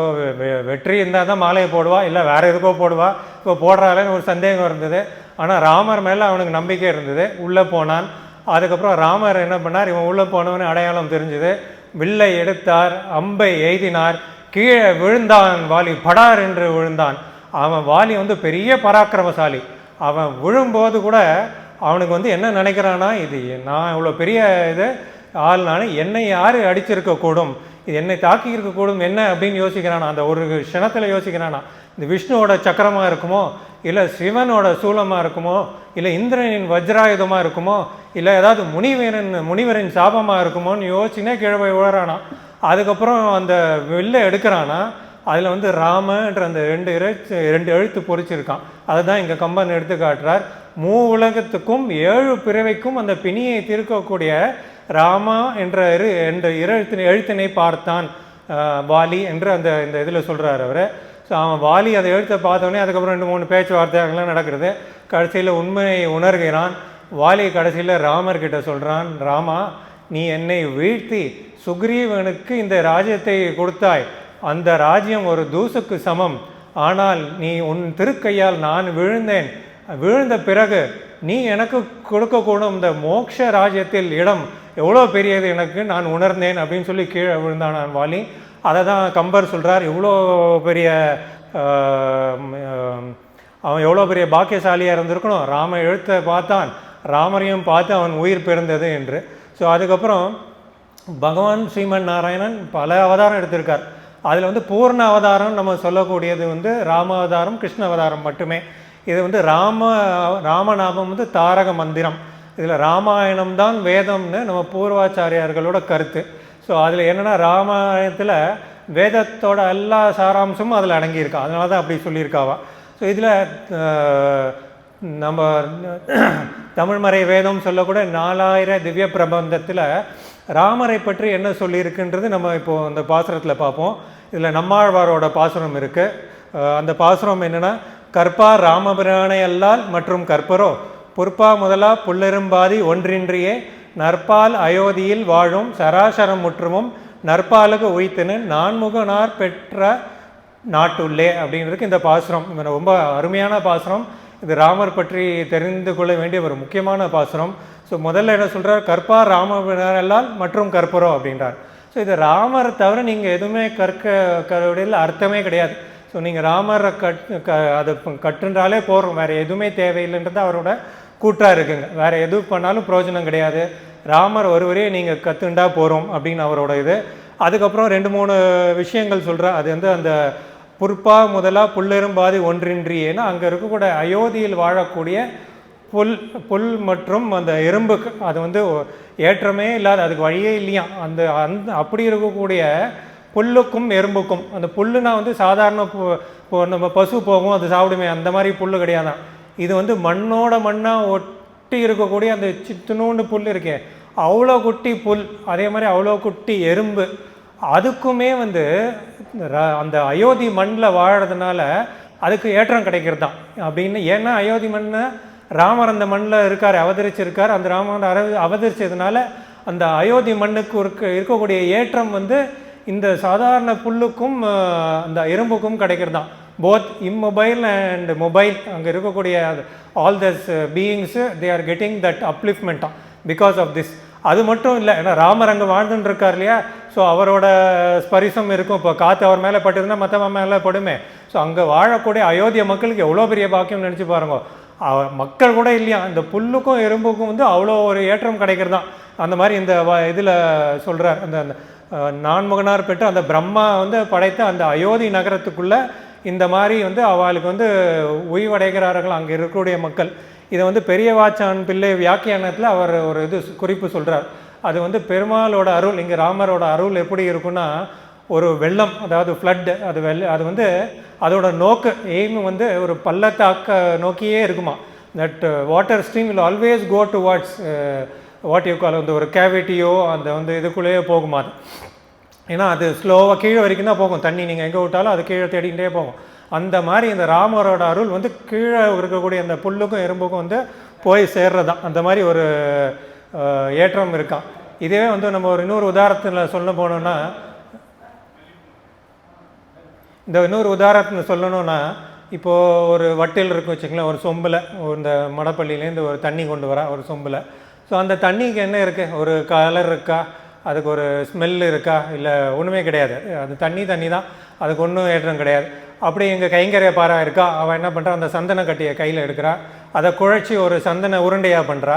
வெற்றி இருந்தால் தான் மாலையை போடுவா, இல்லை வேறு எதுக்கோ போடுவா, இப்போ போடுறாளேன்னு ஒரு சந்தேகம் இருந்தது. ஆனால் ராமர் மேலே அவனுக்கு நம்பிக்கை இருந்தது. உள்ளே போனான். அதுக்கப்புறம் ராமர் என்ன பண்ணார், இவன் உள்ளே போனவனே அடையாளம் தெரிஞ்சுது, வில்லை எடுத்தார், அம்பை எய்தினார், கீழே விழுந்தான் வாலி, படார் என்று விழுந்தான். அவன் வாலி வந்து பெரிய பராக்கிரமசாலி. அவன் விழும்போது கூட அவனுக்கு வந்து என்ன நினைக்கிறான்னா, இது நான் இவ்வளோ பெரிய இது ஆள்னால என்னை யார் அடிச்சிருக்கக்கூடும், இது என்னை தாக்கி இருக்கக்கூடும் என்ன அப்படின்னு யோசிக்கிறானா. அந்த ஒரு க்ஷணத்தில் யோசிக்கிறானா, இந்த விஷ்ணுவோட சக்கரமாக இருக்குமோ, இல்லை சிவனோட சூலமாக இருக்குமோ, இல்லை இந்திரனின் வஜ்ராயுதமாக இருக்குமோ, இல்லை ஏதாவது முனிவரின் சாபமாக இருக்குமோன்னு யோசிச்சுனே கீழே போய் விழுறானா. அதுக்கப்புறம் அந்த வில்லை எடுக்கிறானா, அதில் வந்து ராமன்ற அந்த ரெண்டு எழுத்து பொறிச்சிருக்கான். அதை தான் இங்கே கம்பன் எடுத்து காட்டுறார். உலகத்துக்கும் 7 பிறவைக்கும் அந்த பிணியை தீர்க்கக்கூடிய ராமா என்ற எழுத்தினை பார்த்தான் வாலி என்று அந்த இந்த இதில் சொல்கிறார் அவர். ஸோ அவன் வாலி அந்த எழுத்தை பார்த்தோன்னே அதுக்கப்புறம் 2-3 பேச்சுவார்த்தைகள்லாம் நடக்கிறது. கடைசியில் உண்மையை உணர்கிறான். வாலி கடைசியில் ராமர்கிட்ட சொல்கிறான், ராமா, நீ என்னை வீழ்த்தி சுக்ரீவனுக்கு இந்த ராஜ்யத்தை கொடுத்தாய், அந்த ராஜ்யம் ஒரு தூசுக்கு சமம். ஆனால் நீ உன் திருக்கையால் நான் விழுந்தேன், விழுந்த பிறகு நீ எனக்கு கொடுக்கக்கூடும் இந்த மோட்ச ராஜ்யத்தில் இடம் எவ்வளோ பெரியது எனக்கு நான் உணர்ந்தேன் அப்படின்னு சொல்லி கீழே விழுந்தான் நான் வாலி. அதை தான் கம்பர் சொல்கிறார், இவ்வளோ பெரிய அவன் எவ்வளோ பெரிய பாக்கியசாலியாக இருந்திருக்கணும், ராம எழுத்தை பார்த்தான், ராமரையும் பார்த்து அவன் உயிர் பிறந்தது என்று. ஸோ அதுக்கப்புறம் பகவான் ஸ்ரீமன் நாராயணன் பல அவதாரம் எடுத்திருக்கார். அதில் வந்து பூர்ண அவதாரம் நம்ம சொல்லக்கூடியது வந்து ராம அவதாரம், கிருஷ்ண அவதாரம் மட்டுமே. இது வந்து ராமநாமம் வந்து தாரக மந்திரம். இதில் ராமாயணம் தான் வேதம்னு நம்ம பூர்வாச்சாரியார்களோட கருத்து. ஸோ அதில் என்னென்னா, ராமாயணத்தில் வேதத்தோட எல்லா சாராம்சமும் அதில் அடங்கியிருக்கா, அதனால தான் அப்படி சொல்லியிருக்காவா. ஸோ இதில் நம்ம தமிழ்மறை வேதம் சொல்லக்கூட 4000 திவ்ய பிரபந்தத்தில் ராமரை பற்றி என்ன சொல்லியிருக்குன்றது நம்ம இப்போது அந்த பாசுரத்தில் பார்ப்போம். இதில் நம்மாழ்வாரோட பாசுரம் இருக்குது. அந்த பாசுரம் என்னென்னா, கற்பார் ராமபிரானை அல்லால் மற்றும் கற்பரோ பொறுப்பா முதலா புல்லெரும்பாதி ஒன்றின்றியே நற்பால் அயோத்தியில் வாழும் சராசரம் முற்றுமும் நற்பாலுக்கு உய்த்தினு நான்முகனார் பெற்ற நாட்டுள்ளே அப்படின்றதுக்கு இந்த பாசுரம் ரொம்ப அருமையான பாசுரம். இது ராமர் பற்றி தெரிந்து கொள்ள வேண்டிய ஒரு முக்கியமான பாசுரம். ஸோ முதல்ல என்ன சொல்கிறார், கற்பார் ராமபிரானல்லால் மற்றும் கற்பரோ அப்படின்றார். ஸோ இது ராமரை தவிர நீங்கள் எதுவுமே கற்கக்கூடியதில் அர்த்தமே கிடையாது. ஸோ நீங்கள் ராமரை அதை கற்றுன்றாலே போகிறோம், வேறு எதுவுமே தேவையில்லைன்றது அவரோட கூட்டாக இருக்குங்க. வேறு எது பண்ணாலும் பிரயோஜனம் கிடையாது, ராமர் ஒருவரே நீங்கள் கற்றுண்டா போகிறோம் அப்படின்னு அவரோட இது. அதுக்கப்புறம் 2-3 விஷயங்கள் சொல்கிறார். அது வந்து அந்த புற்பா முதலா புல்லெரும்பாதி ஒன்றின்றியேன்னா அங்கே இருக்கக்கூடிய அயோத்தியில் வாழக்கூடிய புல் மற்றும் அந்த எறும்புக்கு அது வந்து ஏற்றமே இல்லாத, அதுக்கு வழியே இல்லையா, அந்த அப்படி இருக்கக்கூடிய புல்லுக்கும் எறும்புக்கும், அந்த புல்லுனா வந்து சாதாரண நம்ம பசு போகும் அது சாப்பிடுமே அந்த மாதிரி புல் கிடையாதான். இது வந்து மண்ணாக ஒட்டி இருக்கக்கூடிய அந்த சின்னூண்டு புல் இருக்கே, அவ்வளோ குட்டி புல், அதே மாதிரி அவ்வளோ குட்டி எறும்பு, அதுக்குமே வந்து அந்த அயோத்தி மண்ணில் வாழறதுனால அதுக்கு ஏற்றம் கிடைக்கிறது தான் அப்படின்னு. ஏன்னா அயோத்தி மண்ணை ராமர் அந்த மண்ணில் அவதரிச்சிருக்கார். அந்த ராமர் அவதரிச்சதுனால அந்த அயோத்தி மண்ணுக்கு இருக்கக்கூடிய ஏற்றம் வந்து இந்த சாதாரண புல்லுக்கும் அந்த எறும்புக்கும் கிடைக்கிறது தான். போத் இம்மொபைல் அண்ட் மொபைல், அங்கே இருக்கக்கூடிய all this beings they are getting that upliftment because of this. அது மட்டும் இல்லை, ஏன்னா ராமர் அங்கே வாழ்ந்துன்னு இருக்கார் இல்லையா, ஸோ அவரோட ஸ்பரிசம் இருக்கும். இப்போ காற்று அவர் மேலே பட்டுருந்தால் மற்றவன் மேலே படுமே. ஸோ அங்கே வாழக்கூடிய அயோத்திய மக்களுக்கு எவ்வளோ பெரிய பாக்கியம் நினச்சி பாருங்க. மக்கள் கூட இல்லையா, இந்த புல்லுக்கும் எறும்புக்கும் வந்து அவ்வளோ ஒரு ஏற்றம் கிடைக்கிறது தான். அந்த மாதிரி இந்த இதில் சொல்கிறார், அந்த நான்முகனார் பெற்று அந்த பிரம்மா வந்து படைத்த அந்த அயோத்தி நகரத்துக்குள்ளே இந்த மாதிரி வந்து அவளுக்கு வந்து உய்வடைகிறார்கள் அங்கே இருக்கக்கூடிய மக்கள். இதை வந்து பெரியவாச்சான் பிள்ளை வியாக்கியானத்தில் அவர் ஒரு குறிப்பு சொல்கிறார். அது வந்து பெருமாளோட அருள், இங்கே ராமரோட அருள் எப்படி இருக்குன்னா, ஒரு வெள்ளம், அதாவது ஃப்ளட், அது வந்து அதோட நோக்கு எய்ம் வந்து ஒரு பள்ளத்தாக்க நோக்கியே இருக்குமா. That water stream will always go towards what you call, அந்த ஒரு கேவிட்டியோ அந்த வந்து இதுக்குள்ளேயே போகுமா அது. ஏன்னா அது ஸ்லோவாக கீழே வரைக்கும் தான் போகும் தண்ணி, நீங்கள் எங்கே விட்டாலும் அது கீழே தேடிக்கிட்டே போகும். அந்த மாதிரி இந்த ராமரோட அருள் வந்து கீழே இருக்கக்கூடிய அந்த புல்லுக்கும் எறும்புக்கும் வந்து போய் சேர்றதான். அந்த மாதிரி ஒரு ஏற்றம் இருக்கான். இதே வந்து நம்ம ஒரு இன்னொரு உதாரணத்தில் சொல்ல போனோம்னா, இந்த இன்னொரு உதாரணத்தில் சொல்லணும்னா, இப்போது ஒரு வட்டில் இருக்கும் வச்சுக்கலாம், ஒரு சொம்பில் இந்த மடப்பள்ளியிலேருந்து ஒரு தண்ணி கொண்டு வர ஒரு சொம்பில். ஸோ அந்த தண்ணிக்கு என்ன இருக்குது, ஒரு கலர் இருக்கா, அதுக்கு ஒரு ஸ்மெல் இருக்கா, இல்லை ஒன்றுமே கிடையாது. அது தண்ணி தான், அதுக்கு ஒன்றும் ஏற்றம் கிடையாது. அப்படி எங்கள் கைங்கரிய பாரா இருக்கா, அவள் என்ன பண்ணுறா, அந்த சந்தன கட்டியை கையில் எடுக்கிறா, அதை குழைச்சி ஒரு சந்தன உருண்டையாக பண்ணுறா.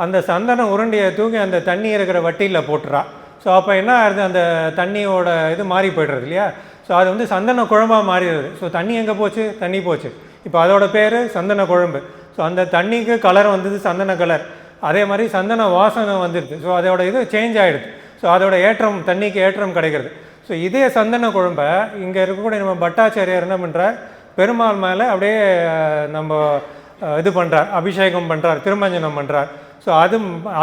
அந்த சந்தன உருண்டையை தூக்கி அந்த தண்ணி இருக்கிற வட்டியில் போட்டுறா. ஸோ அப்போ என்ன ஆகுது, அந்த தண்ணியோட இது மாறி போய்டுறது இல்லையா. ஸோ அது வந்து சந்தன குழம்பாக மாறிடுது. ஸோ தண்ணி எங்கே போச்சு, தண்ணி போச்சு. இப்போ அதோட பேர் சந்தன குழம்பு. ஸோ அந்த தண்ணிக்கு கலர் வந்தது சந்தன கலர். அதே மாதிரி சந்தன வாசனை வந்துடுது. ஸோ அதோட இது சேஞ்ச் ஆகிடுது. ஸோ அதோட ஏற்றம், தண்ணிக்கு ஏற்றம் கிடைக்கிறது. ஸோ இதே சந்தன குழம்பை இங்கே இருக்கக்கூடிய நம்ம பட்டாச்சாரியார் என்ன பண்ணுறார், பெருமாள் மேலே அப்படியே நம்ம இது பண்ணுறார், அபிஷேகம் பண்ணுறார், திருமஞ்சனம் பண்ணுறார். ஸோ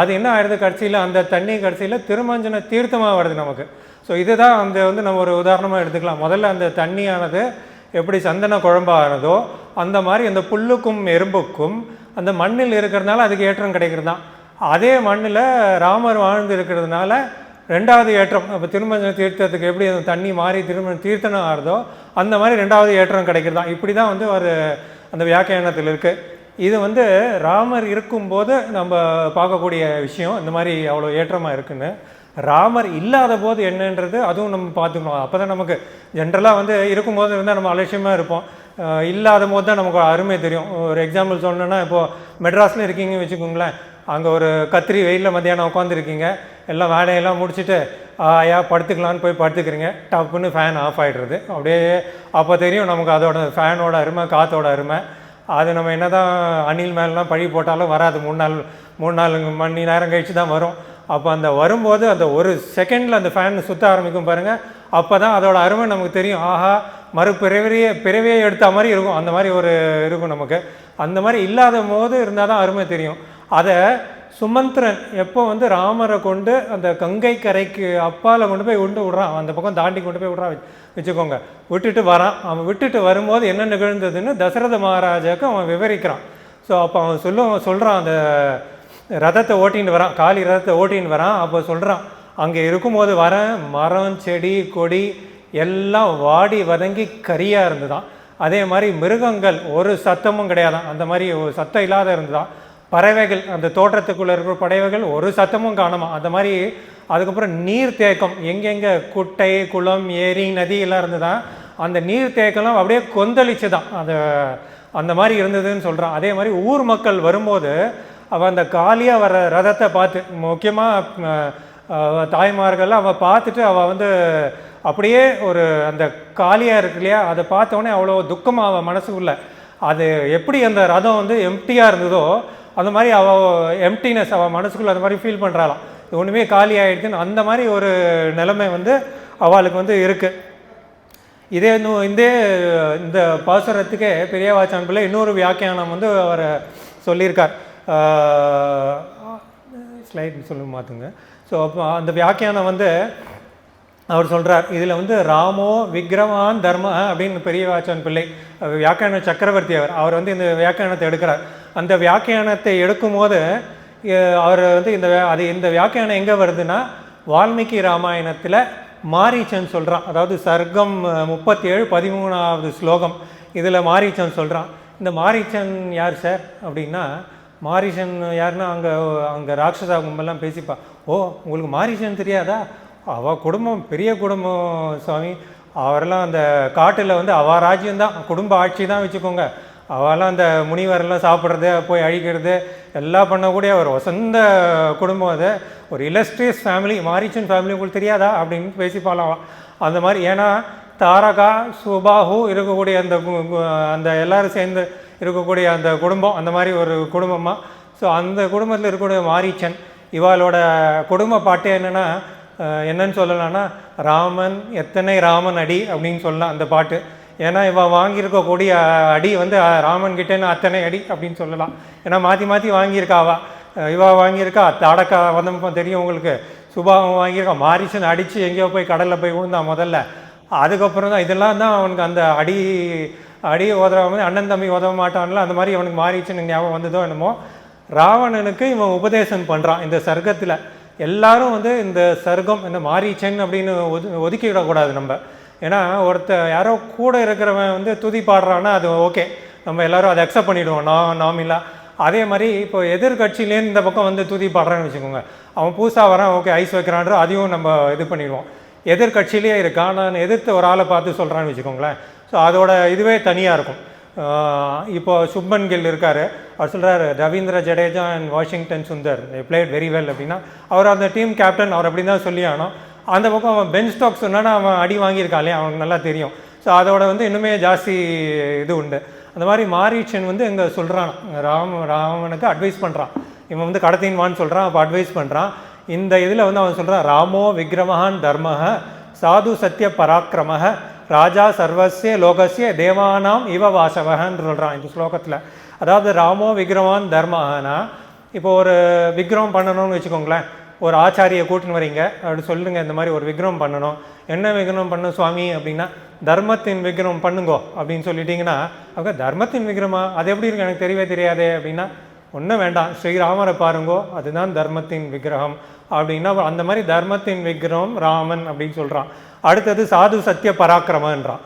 அது என்ன ஆயிடுது, கடைசியில் அந்த தண்ணி கடைசியில் திருமஞ்சன தீர்த்தமாக வருது நமக்கு. ஸோ இதுதான் அந்த வந்து நம்ம ஒரு உதாரணமாக எடுத்துக்கலாம். முதல்ல அந்த தண்ணியானது எப்படி சந்தன குழம்பாகிறதோ அந்த மாதிரி அந்த புல்லுக்கும் எறும்புக்கும் அந்த மண்ணில் இருக்கிறதுனால அதுக்கு ஏற்றம் கிடைக்கிறது தான். அதே மண்ணில் ராமர் வாழ்ந்து இருக்கிறதுனால ரெண்டாவது ஏற்றம். இப்போ திருமஞ்சன தீர்த்தத்துக்கு எப்படி அந்த தண்ணி மாறி திருமண தீர்த்தனம் ஆகிறதோ அந்த மாதிரி ரெண்டாவது ஏற்றம் கிடைக்கிறது தான். இப்படி தான் வந்து ஒரு அந்த வியாக்கியானத்தில் இருக்குது. இது வந்து ராமர் இருக்கும்போது நம்ம பார்க்கக்கூடிய விஷயம். இந்த மாதிரி அவ்வளோ ஏற்றமாக இருக்குன்னு. ராமர் இல்லாத போது என்னன்றது அதுவும் நம்ம பார்த்துக்கணும். அப்போ தான் நமக்கு ஜென்ரலாக வந்து இருக்கும்போது இருந்தால் நம்ம அலட்சியமாக இருப்போம். இல்லாத போது தான் நமக்கு அருமை தெரியும். ஒரு எக்ஸாம்பிள் சொல்லணுன்னா, இப்போது மெட்ராஸில் இருக்கீங்கன்னு வச்சுக்கோங்களேன். அங்கே ஒரு கத்திரி வெயிலில் மத்தியானம் உட்காந்துருக்கீங்க, எல்லாம் வேலையெல்லாம் முடிச்சுட்டு ஐயா படுத்துக்கலான்னு போய் படுத்துக்கிறீங்க. டப்புன்னு ஃபேன் ஆஃப் ஆகிடுறது. அப்படியே அப்போ தெரியும் நமக்கு அதோட ஃபேனோட அருமை, காற்றோட அருமை. அது நம்ம என்ன தான் அணில் மேலாம் பழி போட்டாலும் வராது. 3-4 மணி நேரம் கழித்து தான் வரும். அப்போ அந்த வரும்போது அந்த ஒரு செகண்டில் அந்த ஃபேன் சுற்ற ஆரம்பிக்கும் பாருங்கள். அப்போ தான் அதோட அருமை நமக்கு தெரியும். ஆஹா, பிறவியே எடுத்த மாதிரி இருக்கும். அந்த மாதிரி ஒரு இருக்கும் நமக்கு. அந்த மாதிரி இல்லாத போது இருந்தால் தான் அருமை தெரியும். அதை சுமந்திரன் எப்போ வந்து ராமரை கொண்டு அந்த கங்கை கரைக்கு அப்பால் கொண்டு போய் விடுறான், அந்த பக்கம் தாண்டி கொண்டு போய் விட்றான் வச்சுக்கோங்க, விட்டுட்டு வரான். அவன் விட்டுட்டு வரும்போது என்ன நிகழ்ந்ததுன்னு தசரத மகாராஜாவுக்கு அவன் விவரிக்கிறான். ஸோ அப்போ அவன் சொல்கிறான், அந்த ரதத்தை ஓட்டின்னு வரான், காளி ரதத்தை ஓட்டின்னு வரான். அப்போ சொல்கிறான், அங்கே இருக்கும்போது வரேன், மரம் செடி கொடி எல்லாம் வாடி வதங்கி கரியாக இருந்துதான். அதே மாதிரி மிருகங்கள் ஒரு சத்தமும் கிடையாதான், அந்த மாதிரி ஒரு சத்தம் இல்லாத இருந்துதான். பறவைகள், அந்த தோட்டத்துக்குள்ளே இருக்கிற பறவைகள் ஒரு சத்தமும் காணுமா. அந்த மாதிரி அதுக்கப்புறம் நீர் தேக்கம், எங்கெங்கே குட்டை குளம் ஏரி நதி எல்லாம் இருந்துதான். அந்த நீர் தேக்கம்லாம் அப்படியே கொந்தளிச்சு தான் அந்த மாதிரி இருந்ததுன்னு சொல்கிறான். அதே மாதிரி ஊர் மக்கள் வரும்போது அவள் அந்த காலியாக வர ரதத்தை பார்த்து, முக்கியமாக தாய்மார்கள்லாம் அவள் பார்த்துட்டு அவள் வந்து அப்படியே ஒரு அந்த காலியாக இருக்கு இல்லையா, அதை பார்த்தோன்னே அவ்வளோ துக்கமாக அவள் மனசுக்குள்ள. அது எப்படி அந்த ரதம் வந்து எம்டியாக இருந்ததோ அந்த மாதிரி அவள் எம்டினஸ் அவள் மனசுக்குள்ளே அந்த மாதிரி ஃபீல் பண்ணுறாளாம். இது ஒன்றுமே காலி ஆகிடுதுன்னு அந்த மாதிரி ஒரு நிலைமை வந்து அவளுக்கு வந்து இருக்குது. இந்த பாசுரத்துக்கே பெரியவாச்சான் பிள்ளை இன்னொரு வியாக்கியானம் வந்து அவர் சொல்லியிருக்கார். ஸ்லைட் சொல்லி மாற்றுங்க. ஸோ அப்போ அந்த வியாக்கியானம் வந்து அவர் சொல்கிறார், இதில் வந்து ராமோ விக்ரமான் தர்ம அப்படின்னு பெரியவாச்சான் பிள்ளை வியாக்கியான சக்கரவர்த்தி அவர் வந்து இந்த வியாக்கியானத்தை எடுக்கிறார். அந்த வியாக்கியானத்தை எடுக்கும்போது அவர் வந்து இந்த வியாக்கியானம் எங்கே வருதுன்னா, வால்மீகி ராமாயணத்தில் மாரீச்சன் சொல்கிறான். அதாவது சர்க்கம் 37 13வது ஸ்லோகம். இதில் மாரீச்சன் சொல்கிறான். இந்த மாரீச்சன் யார் சார் அப்படின்னா, மாரீச்சன் யாருன்னா அங்கே ராட்சசா கும்பெல்லாம் பேசிப்பா. ஓ, உங்களுக்கு மாரீச்சன் தெரியாதா? அவள் குடும்பம் பெரிய குடும்பம் சுவாமி. அவரெல்லாம் அந்த காட்டில் வந்து அவள் ராஜ்யம்தான், குடும்ப ஆட்சி தான் வச்சுக்கோங்க. அவெல்லாம் அந்த முனிவரெல்லாம் சாப்பிட்றது, போய் அழிக்கிறது எல்லாம் பண்ணக்கூடிய ஒரு வசந்த குடும்பம். அது ஒரு இலஸ்ட்ரியஸ் ஃபேமிலி, மாரீச்சன் ஃபேமிலி உங்களுக்கு தெரியாதா அப்படின்னு பேசிப்பாலாம். அந்த மாதிரி, ஏன்னா தாரகா சுபாஹு இருக்கக்கூடிய அந்த எல்லோரும் சேர்ந்து இருக்கக்கூடிய அந்த குடும்பம் அந்த மாதிரி ஒரு குடும்பமாக. ஸோ அந்த குடும்பத்தில் இருக்கக்கூடிய மாரீச்சன், இவாளோட குடும்ப பாட்டே என்னன்னு சொல்லலாம்னா, ராமன் எத்தனை ராமன் அடி அப்படின்னு சொல்லலாம் அந்த பாட்டு. ஏன்னா இவன் வாங்கியிருக்கக்கூடிய அடி வந்து ராமன் கிட்டேன்னு அத்தனை அடி அப்படின்னு சொல்லலாம். ஏன்னா மாற்றி மாற்றி வாங்கியிருக்காவா. இவா வாங்கியிருக்கா தாடக்கா வந்து தெரியும் உங்களுக்கு, சுபாவம் வாங்கியிருக்கா, மாரீச்சன் அடித்து எங்கேயோ போய் கடலில் போய் விழுந்தான் முதல்ல. அதுக்கப்புறம் தான் இதெல்லாம் தான் அவனுக்கு அந்த அடி உதவாமல் அண்ணன் தம்பி உதவ மாட்டான்ல, அந்த மாதிரி அவனுக்கு மாரீச்சன் ஞாபகம் வந்ததோ என்னமோ. ராவணனுக்கு இவன் உபதேசம் பண்ணுறான் இந்த சர்க்கத்தில். எல்லாரும் வந்து இந்த சர்க்கம் இந்த மாரீச்சன் அப்படின்னு ஒதுக்கிவிடக்கூடாது நம்ம. ஏன்னா யாரோ கூட இருக்கிறவன் வந்து துதி பாடுறான்னா அது ஓகே, நம்ம எல்லோரும் அதை அக்செப்ட் பண்ணிவிடுவோம் நாமிலா. அதே மாதிரி இப்போ எதிர்கட்சியிலேருந்து இந்த பக்கம் வந்து துதி பாடுறான்னு வச்சுக்கோங்க, அவன் புதுசாக வரான், ஓகே ஐஸ் வைக்கிறான்ற அதையும் நம்ம இது பண்ணிடுவோம். எதிர்கட்சியிலே இருக்கான், நான் எதிர்த்து ஒரு ஆளை பார்த்து சொல்கிறான்னு வச்சுக்கோங்களேன், ஸோ அதோட இதுவே தனியாக இருக்கும். இப்போ சுப்மன் கில் இருக்கார், அவர் சொல்கிறார் Ravindra Jadeja and Washington Sundar they played very well அப்படின்னா, அவர் அந்த டீம் கேப்டன், அவர் அப்படி தான் சொல்லி ஆனோம். அந்த பக்கம் அவன் பென் ஸ்டாக்ஸ் சொன்னான்னா அவன் அடி வாங்கியிருக்கான் இல்லையா, அவனுக்கு நல்லா தெரியும். ஸோ அதோட வந்து இன்னுமே ஜாஸ்தி இது உண்டு. அந்த மாதிரி மாரீச்சன் வந்து இங்கே சொல்கிறான், ராமனுக்கு அட்வைஸ் பண்ணுறான், இவன் வந்து கடத்தின்வான்னு சொல்கிறான், அப்போ அட்வைஸ் பண்ணுறான். இந்த இதில் வந்து அவன் சொல்கிறான், ராமோ விக்ரமஹான் தர்மஹ சாது சத்திய பராக்கிரமஹ ராஜா சர்வசிய லோகசிய தேவானாம் இவ வாசவகன்னு சொல்கிறான் இந்த ஸ்லோகத்தில். அதாவது ராமோ விக்ரமான் தர்மஹனா, இப்போ ஒரு விக்ரமம் பண்ணணும்னு வச்சுக்கோங்களேன், ஒரு ஆச்சாரியை கூட்டின்னு வரீங்க, அப்படி சொல்லுங்க இந்த மாதிரி ஒரு விக்ரமம் பண்ணணும், என்ன விக்ரமம் பண்ணணும் சுவாமி அப்படின்னா, தர்மத்தின் விக்ரமம் பண்ணுங்கோ அப்படின்னு சொல்லிட்டீங்கன்னா, அவங்க தர்மத்தின் விக்ரமா அது எப்படி இருக்கு எனக்கு தெரியவே தெரியாதே அப்படின்னா, ஒன்றும் வேண்டாம் ஸ்ரீராமரை பாருங்கோ அதுதான் தர்மத்தின் விக்கிரகம் அப்படின்னா, அந்த மாதிரி தர்மத்தின் விக்கிரகம் ராமன் அப்படின்னு சொல்கிறான். அடுத்தது சாது சத்திய பராக்கிரமன்றான்.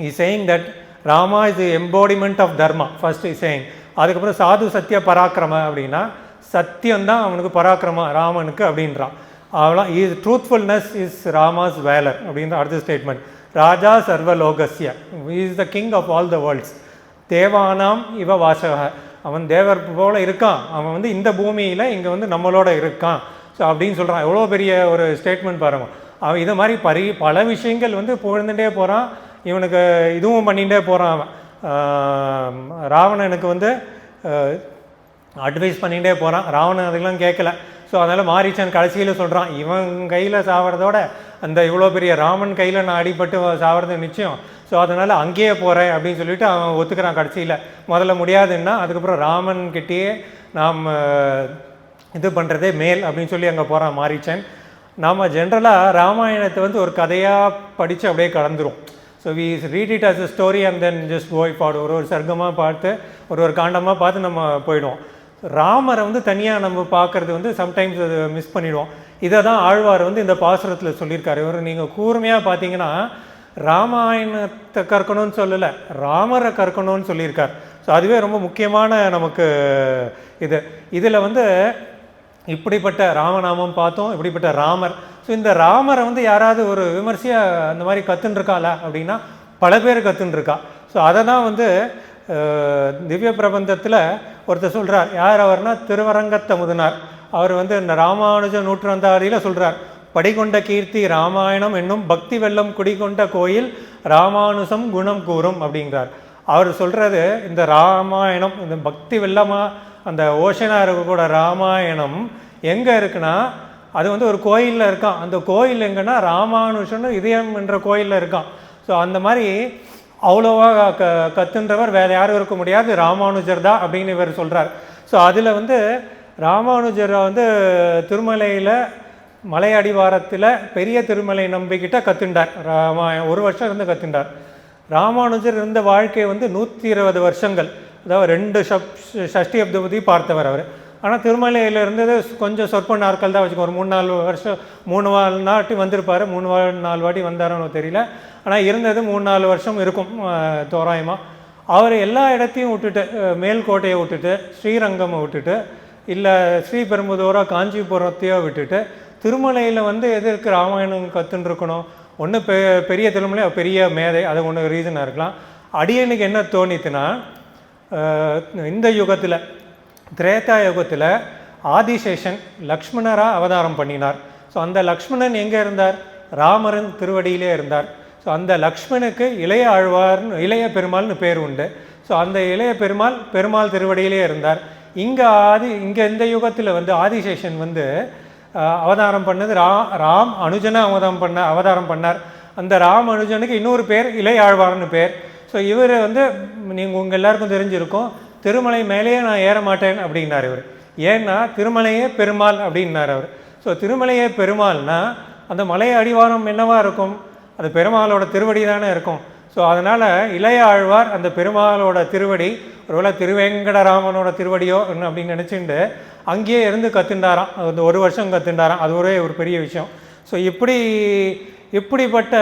Is saying that Rama is embodiment of dharma first is saying. அதுக்கப்புறம் சாது சத்திய பராக்கிரம அப்படின்னா சத்தியம்தான் அவனுக்கு பராக்கிரம ராமனுக்கு அப்படின்றான். அவ்வளோ is truthfulness is Rama's valour அப்படின்ற அடுத்த ஸ்டேட்மெண்ட். ராஜா சர்வலோகஸ்ய is the king of all the worlds. தேவானாம் இவ வாசக, அவன் தேவர் போல இருக்கான், அவன் வந்து இந்த பூமியில் இங்கே வந்து நம்மளோட இருக்கான். ஸோ அப்படின்னு சொல்கிறான். எவ்வளோ பெரிய ஒரு ஸ்டேட்மெண்ட் பாருங்க. அவன் இதை மாதிரி பல விஷயங்கள் வந்து புகழ்ந்துட்டே போகிறான், இவனுக்கு இதுவும் பண்ணிகிட்டே போகிறான். அவன் ராவணனுக்கு வந்து அட்வைஸ் பண்ணிகிட்டே போகிறான், ராவணன் அதுக்கெல்லாம் கேட்கல. ஸோ அதனால் மாரீச்சன் கடைசியில் சொல்கிறான், இவன் கையில் சாவறதோட அந்த இவ்வளோ பெரிய ராமன் கையில் நான் அடிபட்டு சாவறது நிச்சயம், ஸோ அதனால் அங்கேயே போகிறேன் அப்படின்னு சொல்லிட்டு அவன் ஒத்துக்கிறான் கடைசியில். முதல்ல முடியாதுன்னா அதுக்கப்புறம் ராமன் கிட்டேயே நாம் இது பண்ணுறதே மேல் அப்படின்னு சொல்லி அங்கே போகிறான் மாரீச்சன். நாம் ஜென்ரலாக ராமாயணத்தை வந்து ஒரு கதையாக படித்து அப்படியே கடந்துரும். So we read it as a story and then just go forward, ஒரு சர்க்கமாக பார்த்து ஒரு காண்டமாக பார்த்து நம்ம போயிடுவோம். ராமரை வந்து தனியாக நம்ம பார்க்குறது வந்து சம்டைம்ஸ் அது மிஸ் பண்ணிவிடுவோம். இதை தான் ஆழ்வார் வந்து இந்த பாசுரத்தில் சொல்லியிருக்காரு. இவர் நீங்கள் கூர்மையாக பார்த்தீங்கன்னா ராமாயணத்தை கற்கணும்னு சொல்லலை, ராமரை கற்கணும்னு சொல்லியிருக்கார். ஸோ அதுவே ரொம்ப முக்கியமான நமக்கு இதில் வந்து இப்படிப்பட்ட ராமநாமம் பார்த்தோம், இப்படிப்பட்ட ராமர். ஸோ இந்த ராமரை வந்து யாராவது ஒரு விமர்சையாக அந்த மாதிரி கற்றுன்ருக்காளா அப்படின்னா பல பேர் கற்றுன்ருக்கா. ஸோ அதை தான் வந்து திவ்ய பிரபந்தத்தில் ஒருத்தர் சொல்கிறார். யார் அவர்னா திருவரங்கத்த முதனார். அவர் வந்து இந்த ராமானுஜ நூற்றாந்தாரியில் சொல்கிறார், படிகொண்ட கீர்த்தி ராமாயணம் என்னும் பக்தி வெள்ளம் குடிகொண்ட கோயில் ராமானுசம் குணம் கூறும் அப்படிங்கிறார். அவர் சொல்கிறது இந்த ராமாயணம் இந்த பக்தி வெள்ளமாக அந்த ஓஷனாக இருக்கக்கூட ராமாயணம் எங்கே இருக்குன்னா அது வந்து ஒரு கோயிலில் இருக்கான். அந்த கோயில் எங்கன்னா ராமானுஷன் இதயம் என்ற கோயிலில் இருக்கான். ஸோ அந்த மாதிரி அவ்வளோவா கத்துன்றவர் வேறு யாரும் இருக்க முடியாது, ராமானுஜர் தான் அப்படின்னு இவர் சொல்கிறார். ஸோ அதில் வந்து ராமானுஜரை வந்து திருமலையில் மலை அடிவாரத்தில் பெரிய திருமலை நம்பிக்கிட்ட கற்றுண்டார். ஒரு வருஷம் இருந்து கற்றுண்டார். ராமானுஜர் இருந்த வாழ்க்கை வந்து 120 வருஷங்கள், அதாவது 2 ஷஷ்டி அப்தபதி பார்த்தவர் அவர். ஆனால் திருமலையில் இருந்தது கொஞ்சம் சொற்ப நாட்கள் தான் வச்சுக்கோ, ஒரு 3-4 வருஷம் 3-4 நாட்டி வந்திருப்பார். 3-4 வாட்டி வந்தாரோன்னு தெரியல, ஆனால் இருந்தது 3-4 வருஷம் இருக்கும் தோராயமாக. அவர் எல்லா இடத்தையும் விட்டுட்டு, மேல்கோட்டையை விட்டுட்டு, ஸ்ரீரங்கமை விட்டுட்டு, இல்லை ஸ்ரீபெரும்புதூரோ காஞ்சிபுரத்தையோ விட்டுட்டு திருமலையில் வந்து எதற்கு ராமாயணம் கற்றுன்ருக்கணும்? ஒன்று பெரிய திருமலை பெரிய மேதை, அது ஒன்று ரீசனாக இருக்கலாம். அடியனுக்கு என்ன தோணித்துன்னா, இந்த யுகத்தில் திரேதா யுகத்தில் ஆதிசேஷன் லக்ஷ்மணராக அவதாரம் பண்ணினார். ஸோ அந்த லக்ஷ்மணன் எங்கே இருந்தார்? ராமரின் திருவடியிலே இருந்தார். ஸோ அந்த லக்ஷ்மணுக்கு இளைய ஆழ்வார்னு இளைய பெருமாள்னு பேர் உண்டு. ஸோ அந்த இளைய பெருமாள் திருவடியிலே இருந்தார். இங்கே இந்த யுகத்தில் வந்து ஆதிசேஷன் வந்து அவதாரம் பண்ணது ராம் அனுஜனை அவதாரம் பண்ணார். அந்த ராம் அனுஜனுக்கு இன்னொரு பேர் இளைய ஆழ்வார்னு பேர். ஸோ இவர் வந்து நீங்கள் உங்கள் எல்லாருக்கும் தெரிஞ்சிருக்கும், திருமலை மேலேயே நான் ஏற மாட்டேன் அப்படின்னார் இவர். ஏன்னா திருமலையே பெருமாள் அப்படின்னார் அவர். ஸோ திருமலையே பெருமாள்னா அந்த மலை அடிவாரம் என்னவா இருக்கும்? அது பெருமாளோட திருவடி தானே இருக்கும். ஸோ அதனால் இளைய ஆழ்வார் அந்த பெருமாளோட திருவடி, ஒருவேளை திருவேங்கடராமனோட திருவடியோ என்ன அப்படின்னு நினச்சிட்டு அங்கேயே இருந்து கற்றுண்டாராம். அது 1 வருஷம் கற்றுண்டாராம். அது ஒரே ஒரு பெரிய விஷயம். ஸோ இப்படிப்பட்ட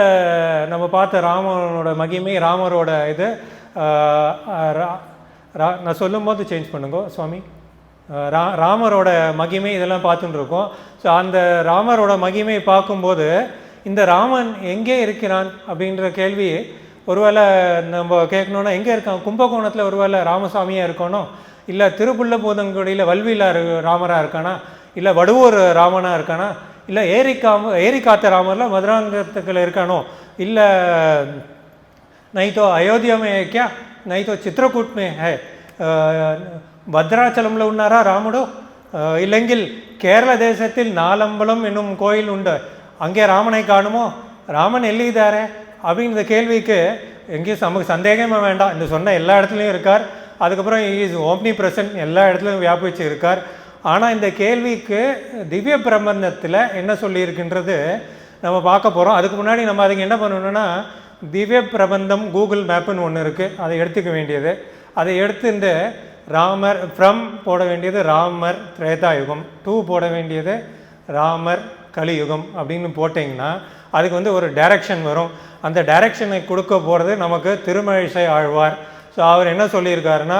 நம்ம பார்த்த ராமனோட மகிமை, ராமரோட இது நான் சொல்லும்போது சேஞ்ச் பண்ணுங்க சுவாமி. ராமரோட மகிமை இதெல்லாம் பார்த்துட்டு இருக்கோம். ஸோ அந்த ராமரோட மகிமை பார்க்கும்போது இந்த ராமன் எங்கே இருக்கிறான் அப்படின்ற கேள்வி ஒருவேளை நம்ம கேட்கணுன்னா, எங்கே இருக்கான்? கும்பகோணத்தில் ஒருவேளை ராமசாமியாக இருக்கணும், இல்லை திருப்புள்ளபூதங்குடியில் வல்வியில் ராமராக இருக்கானா, இல்லை வடுவூர் ராமனாக இருக்கானா, இல்லை ஏரி காத்த ராமரில் மதுராந்தகத்தில் இருக்கானோ, இல்லை नहीं तो अयोध्या में है क्या, नहीं तो चित्रकूट में है, భద్రాచలంలో ఉన్నారా రాముడు, ఇല്ലെങ്കിൽ కేరళ దేశத்தில் நாலம்பலம் என்னும் கோயில் உண்டு, அங்கே ராமனை காணுமோ, ராமன் எல்லிதாரே அப்படின்ற கேள்விக்கு எங்கேயும் நமக்கு சந்தேகமே வேண்டாம். இந்த சொன்ன எல்லா இடத்துலையும் இருக்கார். அதுக்கப்புறம் இஸ் ஓம்னி பிரசன்ட், எல்லா இடத்துலையும் வியாபிச்சு இருக்கார். ஆனால் இந்த கேள்விக்கு திவ்ய பிரபந்தத்தில் என்ன சொல்லியிருக்கின்றது நம்ம பார்க்க போகிறோம். அதுக்கு முன்னாடி நம்ம அதுக்கு என்ன பண்ணணும்னா, திவ்ய பிரபந்தம் கூகுள் மேப்புன்னு ஒன்று இருக்குது, அதை எடுத்துக்க வேண்டியது. அதை எடுத்துட்டு ராமர் ஃப்ரம் போட வேண்டியது ராமர் திரேதாயுகம், டூ போட வேண்டியது ராமர் கலியுகம் அப்படின்னு போட்டிங்கன்னா அதுக்கு வந்து ஒரு டைரக்ஷன் வரும். அந்த டைரக்ஷனை கொடுக்க போகிறது நமக்கு திருமழிசை ஆழ்வார். ஸோ அவர் என்ன சொல்லியிருக்காருன்னா,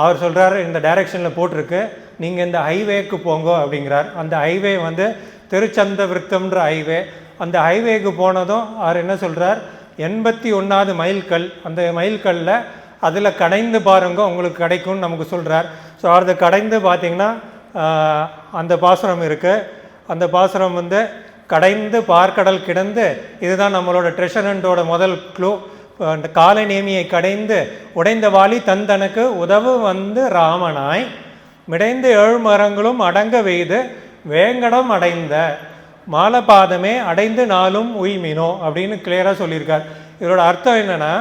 அவர் சொல்கிறாரு இந்த டைரக்ஷனில் போட்டிருக்கு, நீங்கள் இந்த ஹைவேக்கு போங்க அப்படிங்கிறார். அந்த ஹைவே வந்து திருச்சந்த விருத்தம்ன்ற ஹைவே. அந்த ஹைவேக்கு போனதும் அவர் என்ன சொல்கிறார், 81வது மைல்கல், அந்த மைல்கல்லில் அதில் கடைந்து பாருங்க உங்களுக்கு கிடைக்கும்னு நமக்கு சொல்கிறார். ஸோ அதை கடைந்து பார்த்திங்கன்னா அந்த பாசுரம் இருக்குது. அந்த பாசுரம் வந்து கடைந்து பார்க்கடல் கிடந்து, இதுதான் நம்மளோட ட்ரெஷரண்டோட முதல் க்ளூ. அந்த காலை நேமியை கடைந்து உடைந்த வாலி தந்தனுக்கு உதவு வந்து ராமனாய் மிடைந்து 7 மரங்களும் அடங்க வெய்து வேங்கடம் அடைந்த மாலபாதமே அடைந்து நாளும் உய்மினோ அப்படின்னு கிளியராக சொல்லியிருக்கார். இதோட அர்த்தம் என்னென்னா,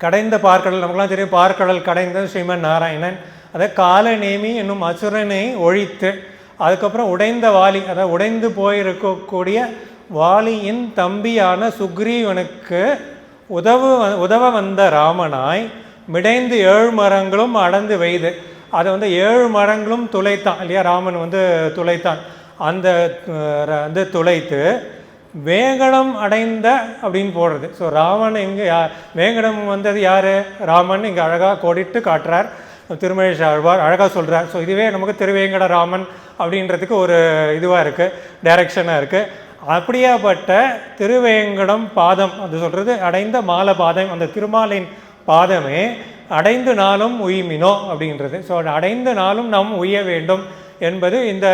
கடைந்த பார்க்கடல், நமக்குலாம் தெரியும் பார்க்கடல் கடைந்த ஸ்ரீமன் நாராயணன், அதை கால நேமி என்னும் அசுரனை ஒழித்து, அதுக்கப்புறம் உடைந்த வாலி, அதாவது உடைந்து போயிருக்கக்கூடிய வாலியின் தம்பியான சுக்ரீவனுக்கு உதவ வந்த ராமனாய் மிடைந்து 7 மரங்களும் அடர்ந்து வெய்து, அதை வந்து 7 மரங்களும் துளைத்தான் இல்லையா, ராமன் வந்து துளைத்தான். அந்த வந்து துளைத்து வேங்கடம் அடைந்த அப்படின்னு போடுறது. ஸோ ராமன் இங்கே வேங்கடம் வந்தது யார், ராமன் இங்கே அழகாக கோடிட்டு காட்டுறார் திருமழிசை ஆழ்வார், அழகாக சொல்கிறார். ஸோ இதுவே நமக்கு திருவேங்கட ராமன் அப்படின்றதுக்கு ஒரு இதுவாக இருக்குது, டைரக்ஷனாக இருக்குது. அப்படியாப்பட்ட திருவேங்கடம் பாதம் அது சொல்கிறது அடைந்த மாலை பாதம், அந்த திருமாலின் பாதமே அடைந்து நாளும் உய்மினோ அப்படின்றது. ஸோ அடைந்த நாளும் நாம் உய்ய வேண்டும் என்பது இந்த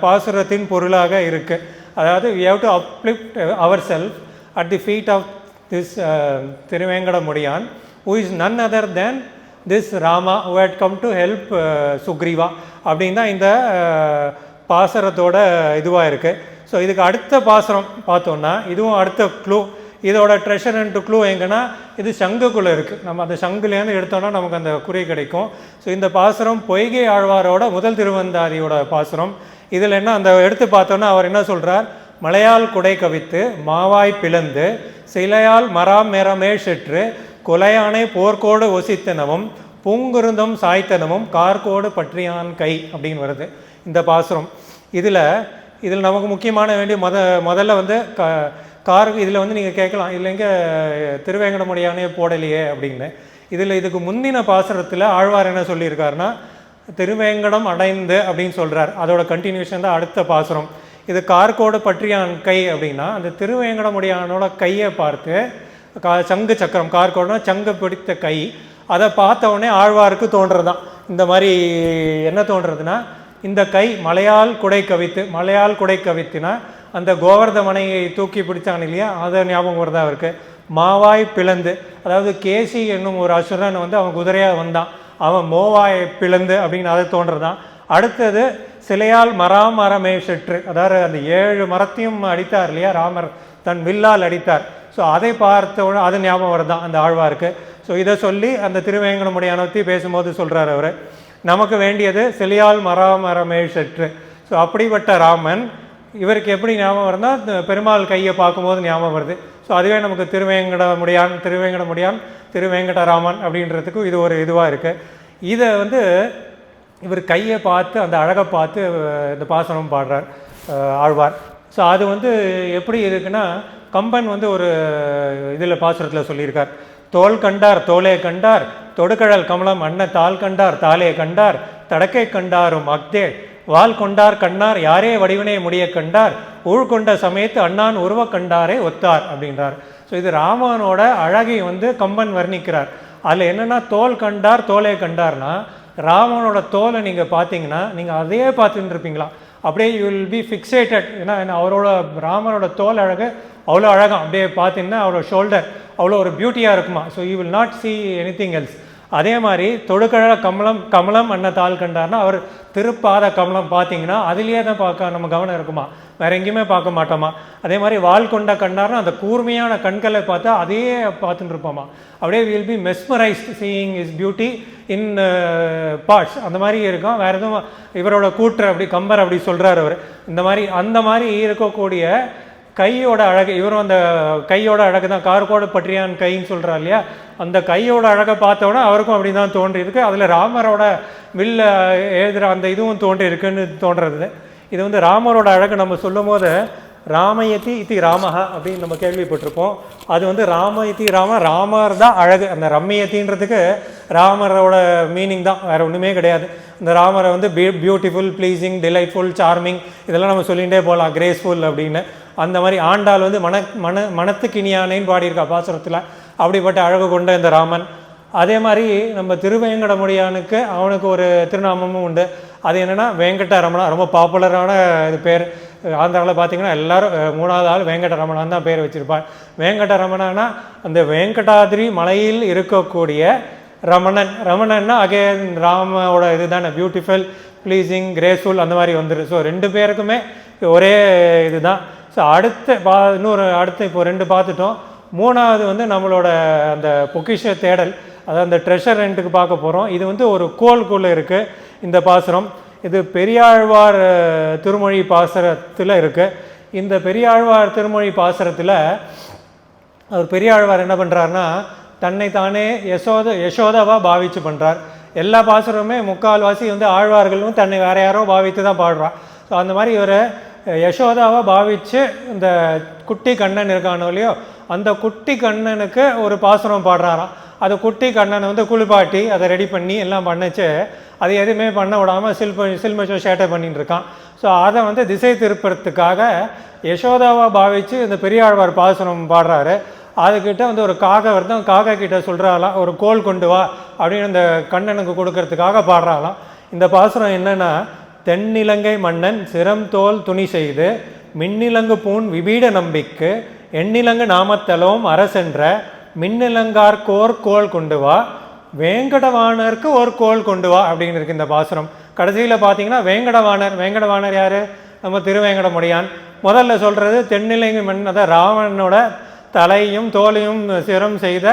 பாசுரத்தின் பொருளாக இருக்குது. அதாவது we have to uplift ourselves at the feet of this Thiruvengadamudiyaan, who is none other than this Rama who had come to help Sugriva அப்படின்னு தான் இந்த பாசுரத்தோட இதுவாக இருக்குது. ஸோ இதுக்கு அடுத்த பாசுரம் பார்த்தோன்னா இதுவும் அடுத்த க்ளூ. இதோட ட்ரெஷர் அண்ட் க்ளூ எங்கன்னா, இது சங்குக்குள்ளே இருக்குது. நம்ம அந்த சங்குலேருந்து எடுத்தோன்னா நமக்கு அந்த குறி கிடைக்கும். ஸோ இந்த பாசுரம் பொய்கை ஆழ்வாரோட முதல் திருவந்தாதியோட பாசுரம். இதில் என்ன அந்த எடுத்து பார்த்தோன்னா அவர் என்ன சொல்கிறார், மலையால் குடை கவித்து மாவாய் பிளந்து சிலையால் மராம் மேரமே செற்று கொலையானை போர்க்கோடு ஒசித்தனமும் பூங்குருந்தம் சாய்த்தனமும் கார்கோடு பற்றியான் கை அப்படின்னு வருது இந்த பாசுரம். இதில் நமக்கு முக்கியமான வேண்டிய முதல்ல வந்து இதில் வந்து நீங்கள் கேட்கலாம், இல்லைங்க திருவேங்கடமுடியானே போடலையே அப்படின்னு. இதுக்கு முந்தின பாசுரத்தில் ஆழ்வார் என்ன சொல்லியிருக்காருன்னா, திருவேங்கடம் அடைந்து அப்படின்னு சொல்கிறார். அதோட கண்டினியூஷன் தான் அடுத்த பாசுரம். இது கார்கோடு பற்றியான் கை அப்படின்னா, அந்த திருவேங்கடமுடியானோட கையை பார்த்து சங்கு சக்கரம், கார்கோடுனா சங்கு பிடித்த கை, அதை பார்த்த உடனே ஆழ்வாருக்கு தோன்றதுதான் இந்த மாதிரி. என்ன தோன்றதுன்னா, இந்த கை மலையால் குடை கவித்து, மலையால் குடை கவித்துனா அந்த கோவர்தமனையை தூக்கி பிடிச்சான் இல்லையா, அதை ஞாபகம் வருதா அவருக்கு. மாவாய் பிளந்து, அதாவது கேசி என்னும் ஒரு அசுரன் வந்து அவன் குதிரையாக வந்தான், அவன் மோவாயை பிளந்து அப்படின்னு அதை தோன்றதான். அடுத்தது சிலையால் மரமே செற்று, அதாவது அந்த 7 மரத்தையும் அடித்தார் இல்லையா ராமர், தன் வில்லால் அடித்தார். ஸோ அதை பார்த்தவுடனே அது ஞாபகம் வருதான் அந்த ஆழ்வாருக்கு. ஸோ இதை சொல்லி அந்த திருவேங்கடமுடியானை பற்றி பேசும்போது சொல்கிறார் அவர், நமக்கு வேண்டியது சிலையால் மரமே செற்று. ஸோ அப்படிப்பட்ட ராமன் இவருக்கு எப்படி ஞாபகம் வருந்தால் பெருமாள் கையை பார்க்கும்போது ஞாபகம் வருது. ஸோ அதுவே நமக்கு திருவேங்கடமுடியான் திருவேங்கடராமன் அப்படின்றதுக்கும் இது ஒரு இதுவாக இருக்குது. இதை வந்து இவர் கையை பார்த்து அந்த அழகை பார்த்து இந்த பாசனம் பாடுறார் ஆழ்வார். ஸோ அது வந்து எப்படி இருக்குன்னா, கம்பன் வந்து ஒரு இதில் பாசுரத்தில் சொல்லியிருக்கார், தோல் கண்டார் தோலே கண்டார் தொடுகழல் கமலம் அன்ன தாள் கண்டார் தாலே கண்டார் தடக்கை கண்டாரும் அக்தே வால் கொண்டார் கண்ணார் யாரே வடிவினை முடிய கண்டார் ஊழ்கொண்ட சமயத்து அண்ணான் உருவ கண்டாரே ஒத்தார் அப்படின்றார். ஸோ இது ராமனோட அழகை வந்து கம்பன் வர்ணிக்கிறார். அதில் என்னென்னா தோல் கண்டார் தோலே கண்டார்னா ராமனோட தோலை நீங்கள் பார்த்தீங்கன்னா நீங்கள் அதையே பார்த்துட்டு இருப்பீங்களா, அப்படியே யூ வில் பி ஃபிக்ஸேட்டட். ஏன்னா அவரோட ராமனோட தோல் அழகு அவ்வளோ அழகாக அப்படியே பார்த்தீங்கன்னா அவ்வளோ ஷோல்டர் அவ்வளோ ஒரு பியூட்டியாக இருக்குமா. So you will not C anything else. அதே மாதிரி தொடுகழ கமலம் அன்ன தாள் கண்டார்னா அவர் திருப்பாத கமலம் பார்த்தீங்கன்னா அதுலேயே தான் பார்க்க நம்ம கவனம் இருக்குமா, வேற எங்கேயுமே பார்க்க மாட்டோமா. அதே மாதிரி வால் கொண்ட கண்ணார்னா அந்த கூர்மையான கண்களை பார்த்தா அதையே பார்த்துட்டு இருப்போமா. அப்படியே will be mesmerised seeing is beauty in parts. அந்த மாதிரி இருக்கும். வேற எதுவும் இவரோட கூற்று அப்படி கம்பர் அப்படி சொல்கிறார் அவர். இந்த மாதிரி அந்த மாதிரி இருக்கக்கூடிய கையோட அழகு, இவரும் அந்த கையோட அழகு தான் கார்கோட பற்றியான் கைன்னு சொல்கிறார் இல்லையா, அந்த கையோட அழகை பார்த்தோன்னா அவருக்கும் அப்படி தான் தோன்றியிருக்கு. அதில் ராமரோட வில்ல எழுதுகிற அந்த இதுவும் தோன்றி இருக்குன்னு தோன்றது. இது வந்து ராமரோட அழகு நம்ம சொல்லும் போது ராமயதி இத்தி ராமஹா அப்படின்னு நம்ம கேள்விப்பட்டிருப்போம். அது வந்து ராமயதி ராமர் தான் அழகு. அந்த ரம்மியத்தின்றதுக்கு ராமரோட மீனிங் தான், வேறு ஒன்றுமே கிடையாது. இந்த ராமரை வந்து பியூட்டிஃபுல், ப்ளீஸிங், டிலைட்ஃபுல், சார்மிங் இதெல்லாம் நம்ம சொல்லிகிட்டே போகலாம், கிரேஸ்ஃபுல் அப்படின்னு. அந்த மாதிரி ஆண்டாள் வந்து மனத்துக்கு இனியானேன்னு பாடியிருக்கா பாசுரத்தில். அப்படிப்பட்ட அழகு கொண்ட இந்த ராமன். அதே மாதிரி நம்ம திருவேங்கடமுடியானுக்கு அவனுக்கு ஒரு திருநாமமும் உண்டு. அது என்னென்னா வெங்கடரமணா, ரொம்ப பாப்புலரான இது பேர். ஆந்திராவில் பார்த்தீங்கன்னா எல்லோரும் 3வது ஆள் வெங்கடரமணான் தான் பேர் வச்சுருப்பார். வெங்கடரமணானா அந்த வெங்கடாதிரி மலையில் இருக்கக்கூடிய ரமணன். ரமணன்னா அகேன் ராமோட இது தானே, பியூட்டிஃபுல், ப்ளீஸிங், கிரேஸ்ஃபுல் அந்த மாதிரி வந்துடும். ஸோ 2 பேருக்குமே ஒரே இது தான். ஸோ அடுத்து இப்போ 2 பார்த்துட்டோம். 3வது வந்து நம்மளோட அந்த பொக்கிஷ தேடல், அதாவது அந்த ட்ரெஷர் ரெண்ட்டுக்கு பார்க்க போகிறோம். இது வந்து ஒரு கோல்குள்ளே இருக்குது இந்த பாசுரம். இது பெரியாழ்வார் திருமொழி பாசுரத்தில் இருக்குது. இந்த பெரியாழ்வார் திருமொழி பாசுரத்தில் அவர் பெரியாழ்வார் என்ன பண்ணுறாருனா தன்னை தானே யசோதாவாக பாவிச்சு பண்ணுறார். எல்லா பாசுரமுமே முக்கால்வாசி வந்து ஆழ்வார்களும் தன்னை வேற யாரோ பாவித்து தான் பாடுறான். ஸோ அந்த மாதிரி இவர் யசோதாவை பாவித்து இந்த குட்டி கண்ணன் இருக்கானோ இல்லையோ அந்த குட்டி கண்ணனுக்கு ஒரு பாசுரம் பாடுறாராம். அது குட்டி கண்ணனை வந்து குளிப்பாட்டி அதை ரெடி பண்ணி எல்லாம் பண்ணிச்சு, அது எதுவுமே பண்ண விடாமல் சில்மச்சோ ஷேட்டை பண்ணிட்டு இருக்கான். ஸோ அதை வந்து திசை திருப்புறத்துக்காக யசோதாவை பாவித்து இந்த பெரியாழ்வார் பாசுரம் பாடுறாரு. அதுக்கிட்ட வந்து ஒரு காக்கை வருதான், காக்கா கிட்ட சொல்கிறாலாம் ஒரு கோல் கொண்டு வா அப்படின்னு அந்த கண்ணனுக்கு கொடுக்கறதுக்காக பாடுறாலாம். இந்த பாசுரம் என்னென்னா, தென்னிலங்கை மன்னன் சிரம் தோல் துணி செய்து மின்னிலங்கு பூண் விபீட நம்பிக்கு எண்ணிலங்கு நாமத்தலவும் அரசென்ற மின்னிலங்கார்க்கோர் கோல் கொண்டு வா வேங்கடவாணருக்கு ஒரு கோல் கொண்டு வா அப்படின்னு இருக்கு இந்த பாசுரம். கடைசியில் பார்த்தீங்கன்னா வேங்கடவாணர் யார்? நம்ம திருவேங்கடமுடியான். முதல்ல சொல்கிறது தென்னிலங்கை மன்னன், அதான் ராவணனோட தலையும் தோலையும் சிரம் செய்த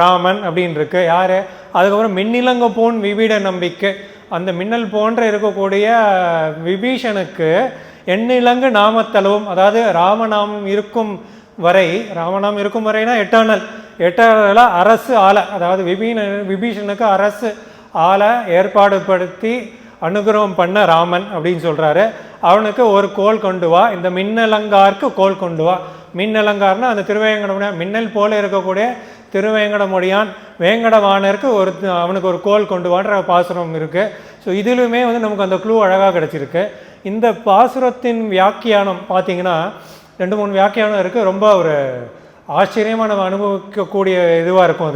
ராமன் அப்படின்னு இருக்கு. யார்? அதுக்கப்புறம் மின்னிலங்கு பூண் விபீட நம்பிக்கை, அந்த மின்னல் போன்ற இருக்கக்கூடிய விபீஷனுக்கு எண்ணிலங்கு நாமத்தளவும், அதாவது ராமநாமம் இருக்கும் வரைனா எட்டர்னலாக அரசு ஆளை, அதாவது விபீஷனுக்கு அரசு ஆளை ஏற்பாடு படுத்தி அனுகிரகம் பண்ண ராமன் அப்படின்னு சொல்கிறாரு. அவனுக்கு ஒரு கோல் கொண்டு வா, இந்த மின்னலங்காருக்கு கோல் கொண்டு வா. மின்னலங்கார்னா அந்த திருவேங்கடமுடியான், மின்னல் போல இருக்கக்கூடிய திருவேங்கடமுடியான் வேங்கடவாணருக்கு அவனுக்கு ஒரு கோல் கொண்டு வான்ற பாசுரம் இருக்குது. ஸோ இதிலுமே வந்து நமக்கு அந்த க்ளூ அழகாக கிடச்சிருக்கு. இந்த பாசுரத்தின் வியாக்கியானம் பார்த்திங்கன்னா 2-3 வியாக்கியானம் இருக்குது. ரொம்ப ஒரு ஆச்சரியமாக நம்ம அனுபவிக்கக்கூடிய இதுவாக இருக்கும்.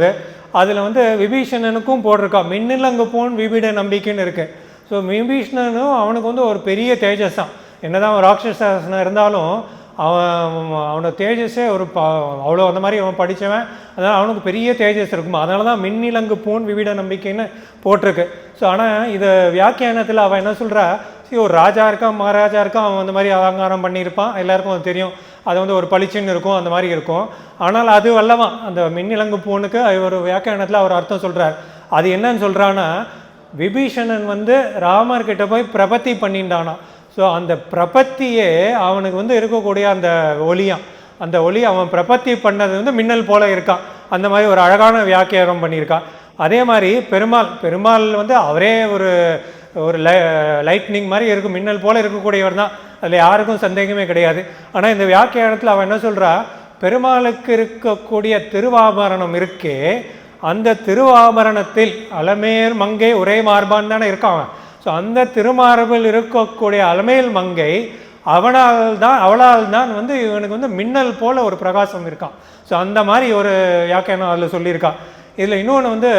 அதில் வந்து விபீஷணனுக்கும் போட்டிருக்கா மின்னிலங்கு போன் விபீட நம்பிக்கைன்னு இருக்குது. ஸோ விபீஷணனும் அவனுக்கு வந்து ஒரு பெரிய தேஜஸ் தான். என்னதான் அவன் ராட்சசனாக இருந்தாலும் அவனோட தேஜஸே அவ்வளோ அந்த மாதிரி அவன் படித்தவன், அதனால் அவனுக்கு பெரிய தேஜஸ் இருக்குமா. அதனால தான் மின்னிலங்கு பூன் விவிட நம்பிக்கைன்னு போட்டிருக்கு. ஸோ ஆனால் இதை வியாக்கியானத்தில் அவன் என்ன சொல்கிறா, ஒரு ராஜா இருக்கான் மகாராஜா இருக்கான், அவன் அந்த மாதிரி அலங்காரம் பண்ணியிருப்பான், எல்லாருக்கும் அது தெரியும், அது வந்து ஒரு பளிச்சுன்னு இருக்கும், அந்த மாதிரி இருக்கும். ஆனால் அது வல்லவா அந்த மின்னிலங்கு பூனுக்கு ஒரு வியாக்கியானத்தில் அவர் அர்த்தம் சொல்கிறார். அது என்னன்னு சொல்கிறான்னா, விபீஷணன் வந்து ராமர்கிட்ட போய் பிரபத்தி பண்ணிட்டானா. ஸோ அந்த பிரபத்தியே அவனுக்கு வந்து இருக்கக்கூடிய அந்த ஒளி அவன் பிரபத்தி பண்ணது வந்து மின்னல் போல இருக்கான். அந்த மாதிரி ஒரு அழகான வியாக்கியானம் பண்ணியிருக்கான். அதே மாதிரி பெருமாள் வந்து அவரே ஒரு லைட்னிங் மாதிரி இருக்கும், மின்னல் போல இருக்கக்கூடியவர் தான், அதில் யாருக்கும் சந்தேகமே கிடையாது. ஆனால் இந்த வியாக்கியானத்தில் அவன் என்ன சொல்கிறா, பெருமாளுக்கு இருக்கக்கூடிய திருவாபரணம் இருக்கே அந்த திருவாபரணத்தில் அலமேல் மங்கை ஒரே மார்பான் தானே இருக்காங்க. ஸோ அந்த திருமார்பில் இருக்கக்கூடிய அலமேல் மங்கை அவளால் தான் வந்து இவனுக்கு வந்து மின்னல் போல ஒரு பிரகாசம் இருக்கான். ஸோ அந்த மாதிரி ஒரு வியாக்கியானம் அதில் சொல்லியிருக்கான். இதில் இன்னொன்று வந்து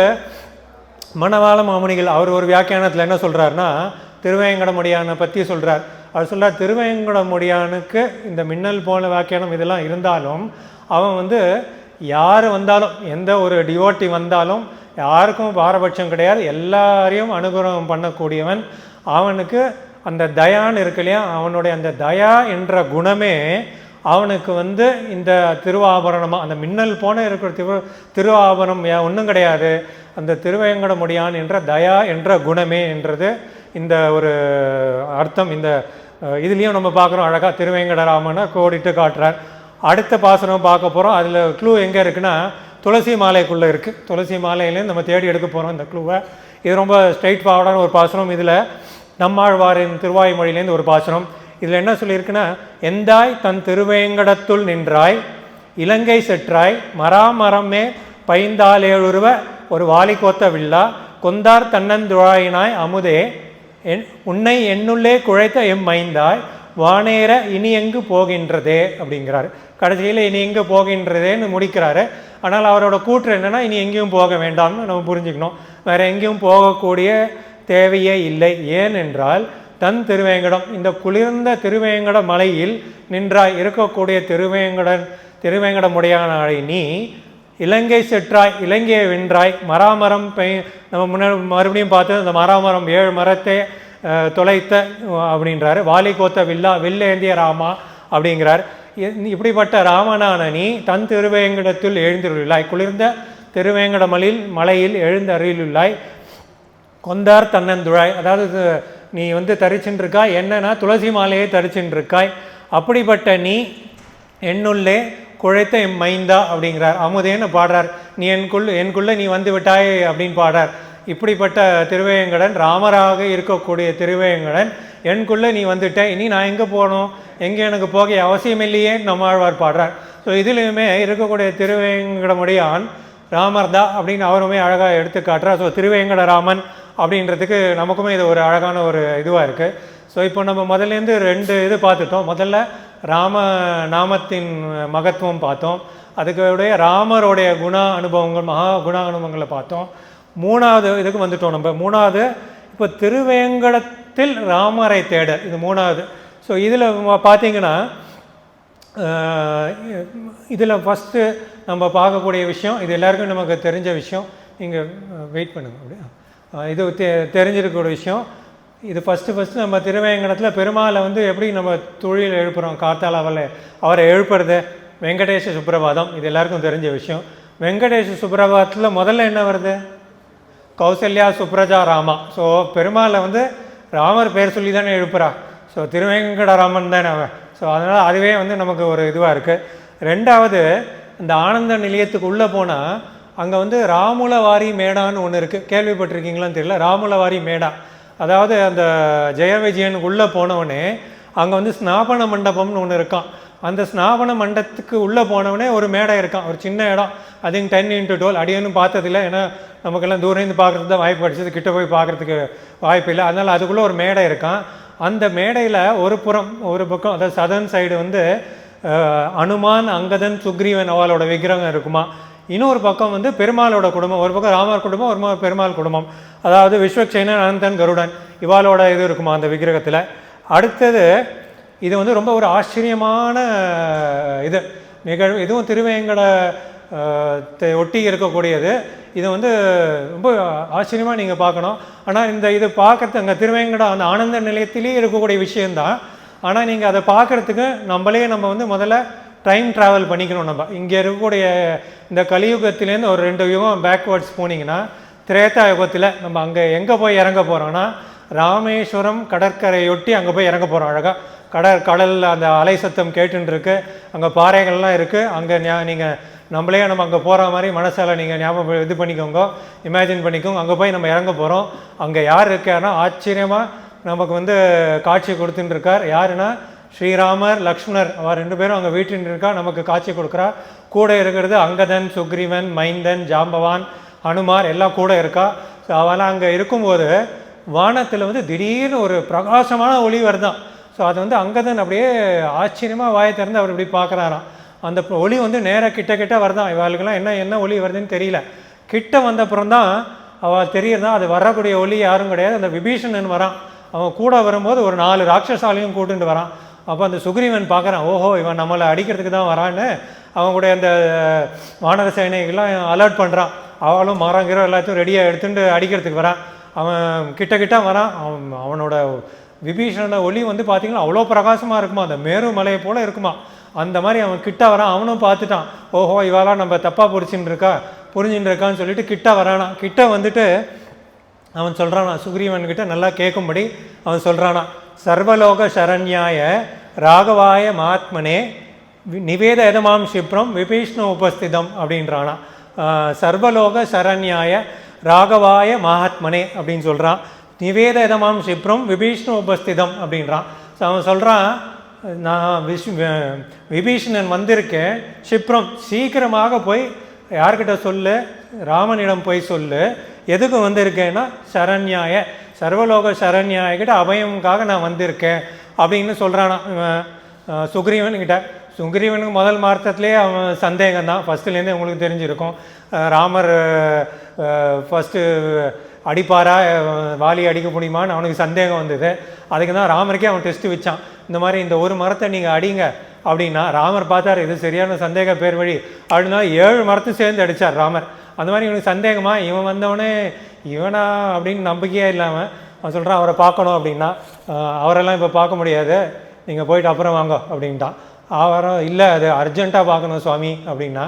மணவாள மாமுனிகள் அவர் ஒரு வியாக்கியானத்தில் என்ன சொல்கிறாருன்னா, திருவேங்கடமுடியானை பற்றி சொல்கிறார். அவர் சொல்கிறார், திருவேங்கடமுடியானுக்கு இந்த மின்னல் போல வியாக்கியானம் இதெல்லாம் இருந்தாலும் அவன் வந்து யார் வந்தாலும், எந்த ஒரு டிவோட்டி வந்தாலும் யாருக்கும் பாரபட்சம் கிடையாது, எல்லாரையும் அனுகிரகம் பண்ணக்கூடியவன். அவனுக்கு அந்த தயான்னு இருக்கு இல்லையா, அவனுடைய அந்த தயா என்ற குணமே அவனுக்கு வந்து இந்த திருவாபரணமாக அந்த மின்னல் போன இருக்கிற திருவாபரணம் ஒன்றும் கிடையாது. அந்த திருவேங்கடமுடியான் என்ற தயா என்ற குணமே என்றது இந்த ஒரு அர்த்தம். இந்த இதுலேயும் நம்ம பார்க்குறோம், அழகாக திருவேங்கடராமனை கோடிட்டு காட்டுறார். அடுத்த பாசனம் பார்க்க போகிறோம். அதில் க்ளூ எங்கே இருக்குன்னா துளசி மாலைக்குள்ளே இருக்குது. துளசி மாலையிலேருந்து நம்ம தேடி எடுக்க போகிறோம் இந்த க்ளூவை. இது ரொம்ப ஸ்ட்ரைட் ஃபார்வர்டான ஒரு பாசனம். இதில் நம்மாழ்வாரின் திருவாய்மொழியிலேருந்து ஒரு பாசனம். இதில் என்ன சொல்லியிருக்குன்னா, எந்தாய் தன் திருவேங்கடத்துள் நின்றாய் இலங்கை செற்றாய் மராமரமே பைந்தாலேழுருவ ஒரு வாலி கோத்த வில்லா கொந்தார் தன்னந்துழாயினாய் அமுதே உன்னை என்னுள்ளே குழைத்த மைந்தாய் வானேற இனி எங்கு போகின்றதே அப்படிங்கிறாரு. கடைசியில் இனி எங்கு போகின்றதேன்னு முடிக்கிறாரு. ஆனால் அவரோட கூற்று என்னென்னா, இனி எங்கேயும் போக வேண்டாம்னு நம்ம புரிஞ்சுக்கணும். வேறு எங்கேயும் போகக்கூடிய தேவையே இல்லை. ஏனென்றால் தன் திருவேங்கடம், இந்த குளிர்ந்த திருவேங்கட மலையில் நின்றாய் இருக்கக்கூடிய திருவேங்கடமுடையானை நீ இலங்கை செற்றாய் இலங்கையை வென்றாய் மராமரம் நம்ம முன்னாடி மறுபடியும் பார்த்து அந்த மராமரம் 7 மரத்தை தொலைத்த அப்படின்றாரு. வாலி கோத்த வில்லா வில்லேந்திய ராமா அப்படிங்கிறார். இப்படிப்பட்ட ராமனான நீ தன் திருவேங்கடத்தில் எழுந்துள்ளாய், குளிர்ந்த திருவேங்கட மலையில் எழுந்தருளுள்ளாய். கொந்தார் தன்னந்துழாய், அதாவது நீ வந்து தரிச்சுருக்காய், என்னன்னா துளசி மாலையை தரிச்சுருக்காய். அப்படிப்பட்ட நீ என்னுள்ளே குழைத்த மைந்தா அப்படிங்கிறார். அமுதேன்னு பாடுறார். நீ எனக்குள்ளே நீ வந்து விட்டாய் அப்படின்னு பாடுறார். இப்படிப்பட்ட திருவேங்கடன், ராமராக இருக்கக்கூடிய திருவேங்கடன் எனக்குள்ளே நீ வந்துட்ட, இனி நான் எங்கே போகணும், எங்கே எனக்கு போக அவசியம் இல்லையே நம்மாழ்வார் பாடுறார். ஸோ இதுலேயுமே இருக்கக்கூடிய திருவேங்கடமுடியான் ராமர் தான் அப்படின்னு அவருமே அழகாக எடுத்து காட்டுறார். ஸோ திருவேங்கடராமன் அப்படின்றதுக்கு நமக்குமே இது ஒரு அழகான ஒரு இதுவாக இருக்குது. ஸோ இப்போ நம்ம முதல்லேருந்து 2 இது பார்த்துட்டோம். முதல்ல ராம நாமத்தின் மகத்துவம் பார்த்தோம். அதுக்குடைய ராமருடைய அனுபவங்கள், மகா அனுபவங்களை பார்த்தோம். 3வது இதுக்கு வந்துட்டோம். நம்ம 3வது இப்போ திருவேங்கடத்தில் ராமரை தேட, இது 3வது. ஸோ இதில் பார்த்தீங்கன்னா இதில் ஃபஸ்ட்டு நம்ம பார்க்கக்கூடிய விஷயம், இது எல்லாருக்கும் நமக்கு தெரிஞ்ச விஷயம். நீங்கள் வெயிட் பண்ணுங்க, அப்படியா இது தெரிஞ்சிருக்கக்கூடிய விஷயம். இது ஃபஸ்ட்டு நம்ம திருவேங்கடத்தில் பெருமாளை வந்து எப்படி நம்ம தொழில் எழுப்புகிறோம், காத்தால் அவரை எழுப்புறது வெங்கடேஷ சுப்ரபாதம், இது எல்லாருக்கும் தெரிஞ்ச விஷயம். வெங்கடேஷ சுப்ரபாதத்தில் முதல்ல என்ன வருது, கௌசல்யா சுப்ரஜா ராமா. ஸோ பெருமாளை வந்து ராமர் பேர் சொல்லி தானே எழுப்புறா. ஸோ திருவேங்கடராமன் தானே அவன். ஸோ அதனால் அதுவே வந்து நமக்கு ஒரு இதுவாக இருக்குது. 2வது இந்த ஆனந்த நிலையத்துக்கு உள்ளே போனால் அங்கே வந்து ராமுலவாரி மேடான்னு ஒன்று இருக்குது. கேள்விப்பட்டிருக்கீங்களான்னு தெரியல. ராமுலவாரி மேடா, அதாவது அந்த ஜெய விஜயனுக்கு உள்ளே போனவனே அங்கே வந்து ஸ்நாபன மண்டபம்னு ஒன்று இருக்கான். அந்த ஸ்நாபன மண்டபத்துக்கு உள்ளே போனவனே ஒரு மேடை இருக்கான், ஒரு சின்ன இடம். அதுங்க 10x12 அடியனும் பார்த்ததில்லை, ஏன்னா நமக்கெல்லாம் தூரந்து பார்க்குறது தான் வாய்ப்பு கிடச்சிது, கிட்ட போய் பார்க்குறதுக்கு வாய்ப்பு இல்லை. அதனால் அதுக்குள்ளே ஒரு மேடை இருக்கான். அந்த மேடையில் ஒரு பக்கம் அதாவது சதர்ன் சைடு வந்து அனுமான் அங்கதன் சுக்ரீவன் அவளோட விக்கிரகம் இருக்குமா. இன்னொரு பக்கம் வந்து பெருமாளோட குடும்பம், ஒரு பக்கம் ராமர் குடும்பம், ஒரு பக்கம் பெருமாள் குடும்பம், அதாவது விஸ்வக்சேனன் அனந்தன் கருடன் இவாளோட இது இருக்குமா அந்த விக்கிரகத்தில். அடுத்தது இது வந்து ரொம்ப ஒரு ஆச்சரியமான இது நிகழ்வு. இதுவும் திருவேங்கட ஒட்டி இருக்கக்கூடியது. இது வந்து ரொம்ப ஆச்சரியமாக நீங்கள் பார்க்கணும். ஆனால் இது பார்க்கறது அங்கே திருவேங்கட அந்த ஆனந்த நிலையத்திலேயே இருக்கக்கூடிய விஷயந்தான். ஆனால் நீங்கள் அதை பார்க்குறதுக்கு நம்ம வந்து முதல்ல டைம் ட்ராவல் பண்ணிக்கணும். நம்ம இங்கே இருக்கக்கூடிய இந்த கலியுகத்திலேருந்து ஒரு 2 யுகம் பேக்வேர்ட்ஸ் போனீங்கன்னா திரேதா யுகத்தில் நம்ம அங்கே எங்கே போய் இறங்க போகிறோன்னா ராமேஸ்வரம் கடற்கரையொட்டி அங்கே போய் இறங்க போகிறோம். அழகாக கடலில் அந்த அலை சத்தம் கேட்டுருக்கு, அங்கே பாறைகள்லாம் இருக்குது. அங்கே நீங்கள் நம்மளே நம்ம அங்கே போகிற மாதிரி மனசால் நீங்கள் ஞாபகம் இது பண்ணிக்கோங்க, இமேஜின் பண்ணிக்கோங்க. அங்கே போய் நம்ம இறங்க போகிறோம். அங்கே யார் இருக்காருன்னா ஆச்சரியமாக நமக்கு வந்து காட்சி கொடுத்துட்டுருக்கார். யாருன்னா ஸ்ரீராமர் லக்ஷ்மணர், அவர் 2 பேரும் அங்கே வீட்டின் இருக்கா, நமக்கு காட்சி கொடுக்குறா. கூட இருக்கிறது அங்கதன் சுக்ரீவன் மைந்தன் ஜாம்பவான் அனுமார் எல்லாம் கூட இருக்கா. ஸோ அவெல்லாம் அங்கே இருக்கும்போது வானத்தில் வந்து திடீர்னு ஒரு பிரகாசமான ஒளி வருதான். ஸோ அது வந்து அங்கதன் அப்படியே ஆச்சரியமாக வாயை திறந்து அவர் இப்படி பார்க்குறாராம். அந்த ஒளி வந்து நேராக கிட்ட வருதான். இவளுக்கெல்லாம் என்ன ஒளி வருதுன்னு தெரியல. கிட்ட வந்தப்புறம் தான் அவள் தெரியறதான் அது வரக்கூடிய ஒளி யாரும் கிடையாது, அந்த விபீஷணன் வரான். அவன் கூட வரும்போது ஒரு 4 ராட்சசாலையும் கூட்டுட்டு வரான். அப்போ அந்த சுக்ரீவன் பார்க்குறான், ஓஹோ இவன் நம்மளை அடிக்கிறதுக்கு தான் வரான்னு அவன் கூட அந்த வானர சேனைகள்லாம் அலர்ட் பண்ணுறான். அவளும் மரங்கிற எல்லாத்தையும் ரெடியாக எடுத்துட்டு அடிக்கிறதுக்கு வரான். அவன் கிட்ட வரான். அவனோட விபீஷண ஒளி வந்து பார்த்திங்கன்னா அவ்வளோ பிரகாசமாக இருக்குமா, அந்த மேரு மலையை போல் இருக்குமா. அந்த மாதிரி அவன் கிட்ட வரான். அவனும் பார்த்துட்டான், ஓஹோ இவாலாம் நம்ம தப்பாக புரிஞ்சுட்டு இருக்கான்னு சொல்லிட்டு கிட்ட வரானா. கிட்ட வந்துட்டு அவன் சொல்கிறானா சுக்ரீவன்கிட்ட நல்லா கேட்கும்படி அவன் சொல்கிறானா, சர்வலோக சரண்யாய ராகவாய மகாத்மனே நிவேத எதமாம் க்ஷிப்ரம் விபீஷ்ண உபஸ்திதம் அப்படின்றானா. சர்வலோக சரண்யாய ராகவாய மகாத்மனே அப்படின்னு சொல்கிறான். நிவேத எதமாம் க்ஷிப்ரம் விபீஷ்ண உபஸ்திதம் அப்படின்றான். ஸோ அவன் சொல்கிறான், நான் விபீஷணன் வந்திருக்கேன், க்ஷிப்ரம் சீக்கிரமாக போய் யார்கிட்ட சொல்லு, ராமனிடம் போய் சொல்லு, எதுக்கு வந்திருக்கேன்னா சரண்யாய சர்வலோக சரண்யாயக்கிட்ட அபயமுக்காக நான் வந்திருக்கேன் அப்படின்னு சொல்கிறானா சுக்ரீவன்கிட்ட. சுக்ரீவனுக்கு முதல் மார்த்தத்துலேயே அவன் சந்தேகம் தான், ஃபஸ்ட்டுலேருந்தே உங்களுக்கு தெரிஞ்சிருக்கும். ராமர் ஃபஸ்ட்டு அடிப்பாரா, வாலி அடிக்க முடியுமான்னு அவனுக்கு சந்தேகம் வந்தது. அதுக்கு தான் ராமருக்கே அவன் டெஸ்ட்டு வச்சான், இந்த மாதிரி இந்த ஒரு மரத்தை நீங்கள் அடிங்க அப்படின்னா. ராமர் பார்த்தார், இது சரியான சந்தேக பேர் வழி அப்படின்னா 7 மரத்தை சேர்ந்து அடித்தார் ராமர். அந்த மாதிரி இவனுக்கு சந்தேகமா, இவன் வந்தவனே இவனா அப்படின்னு நம்பிக்கையே இல்லாமல் அவன் சொல்கிறான், அவரை பார்க்கணும் அப்படின்னா. அவரெல்லாம் இப்போ பார்க்க முடியாது, நீங்கள் போயிட்டு அப்புறம் வாங்க அப்படின்ட்டான். அவரும் இல்லை அது அர்ஜென்ட்டாக பார்க்கணும் சுவாமி அப்படின்னா.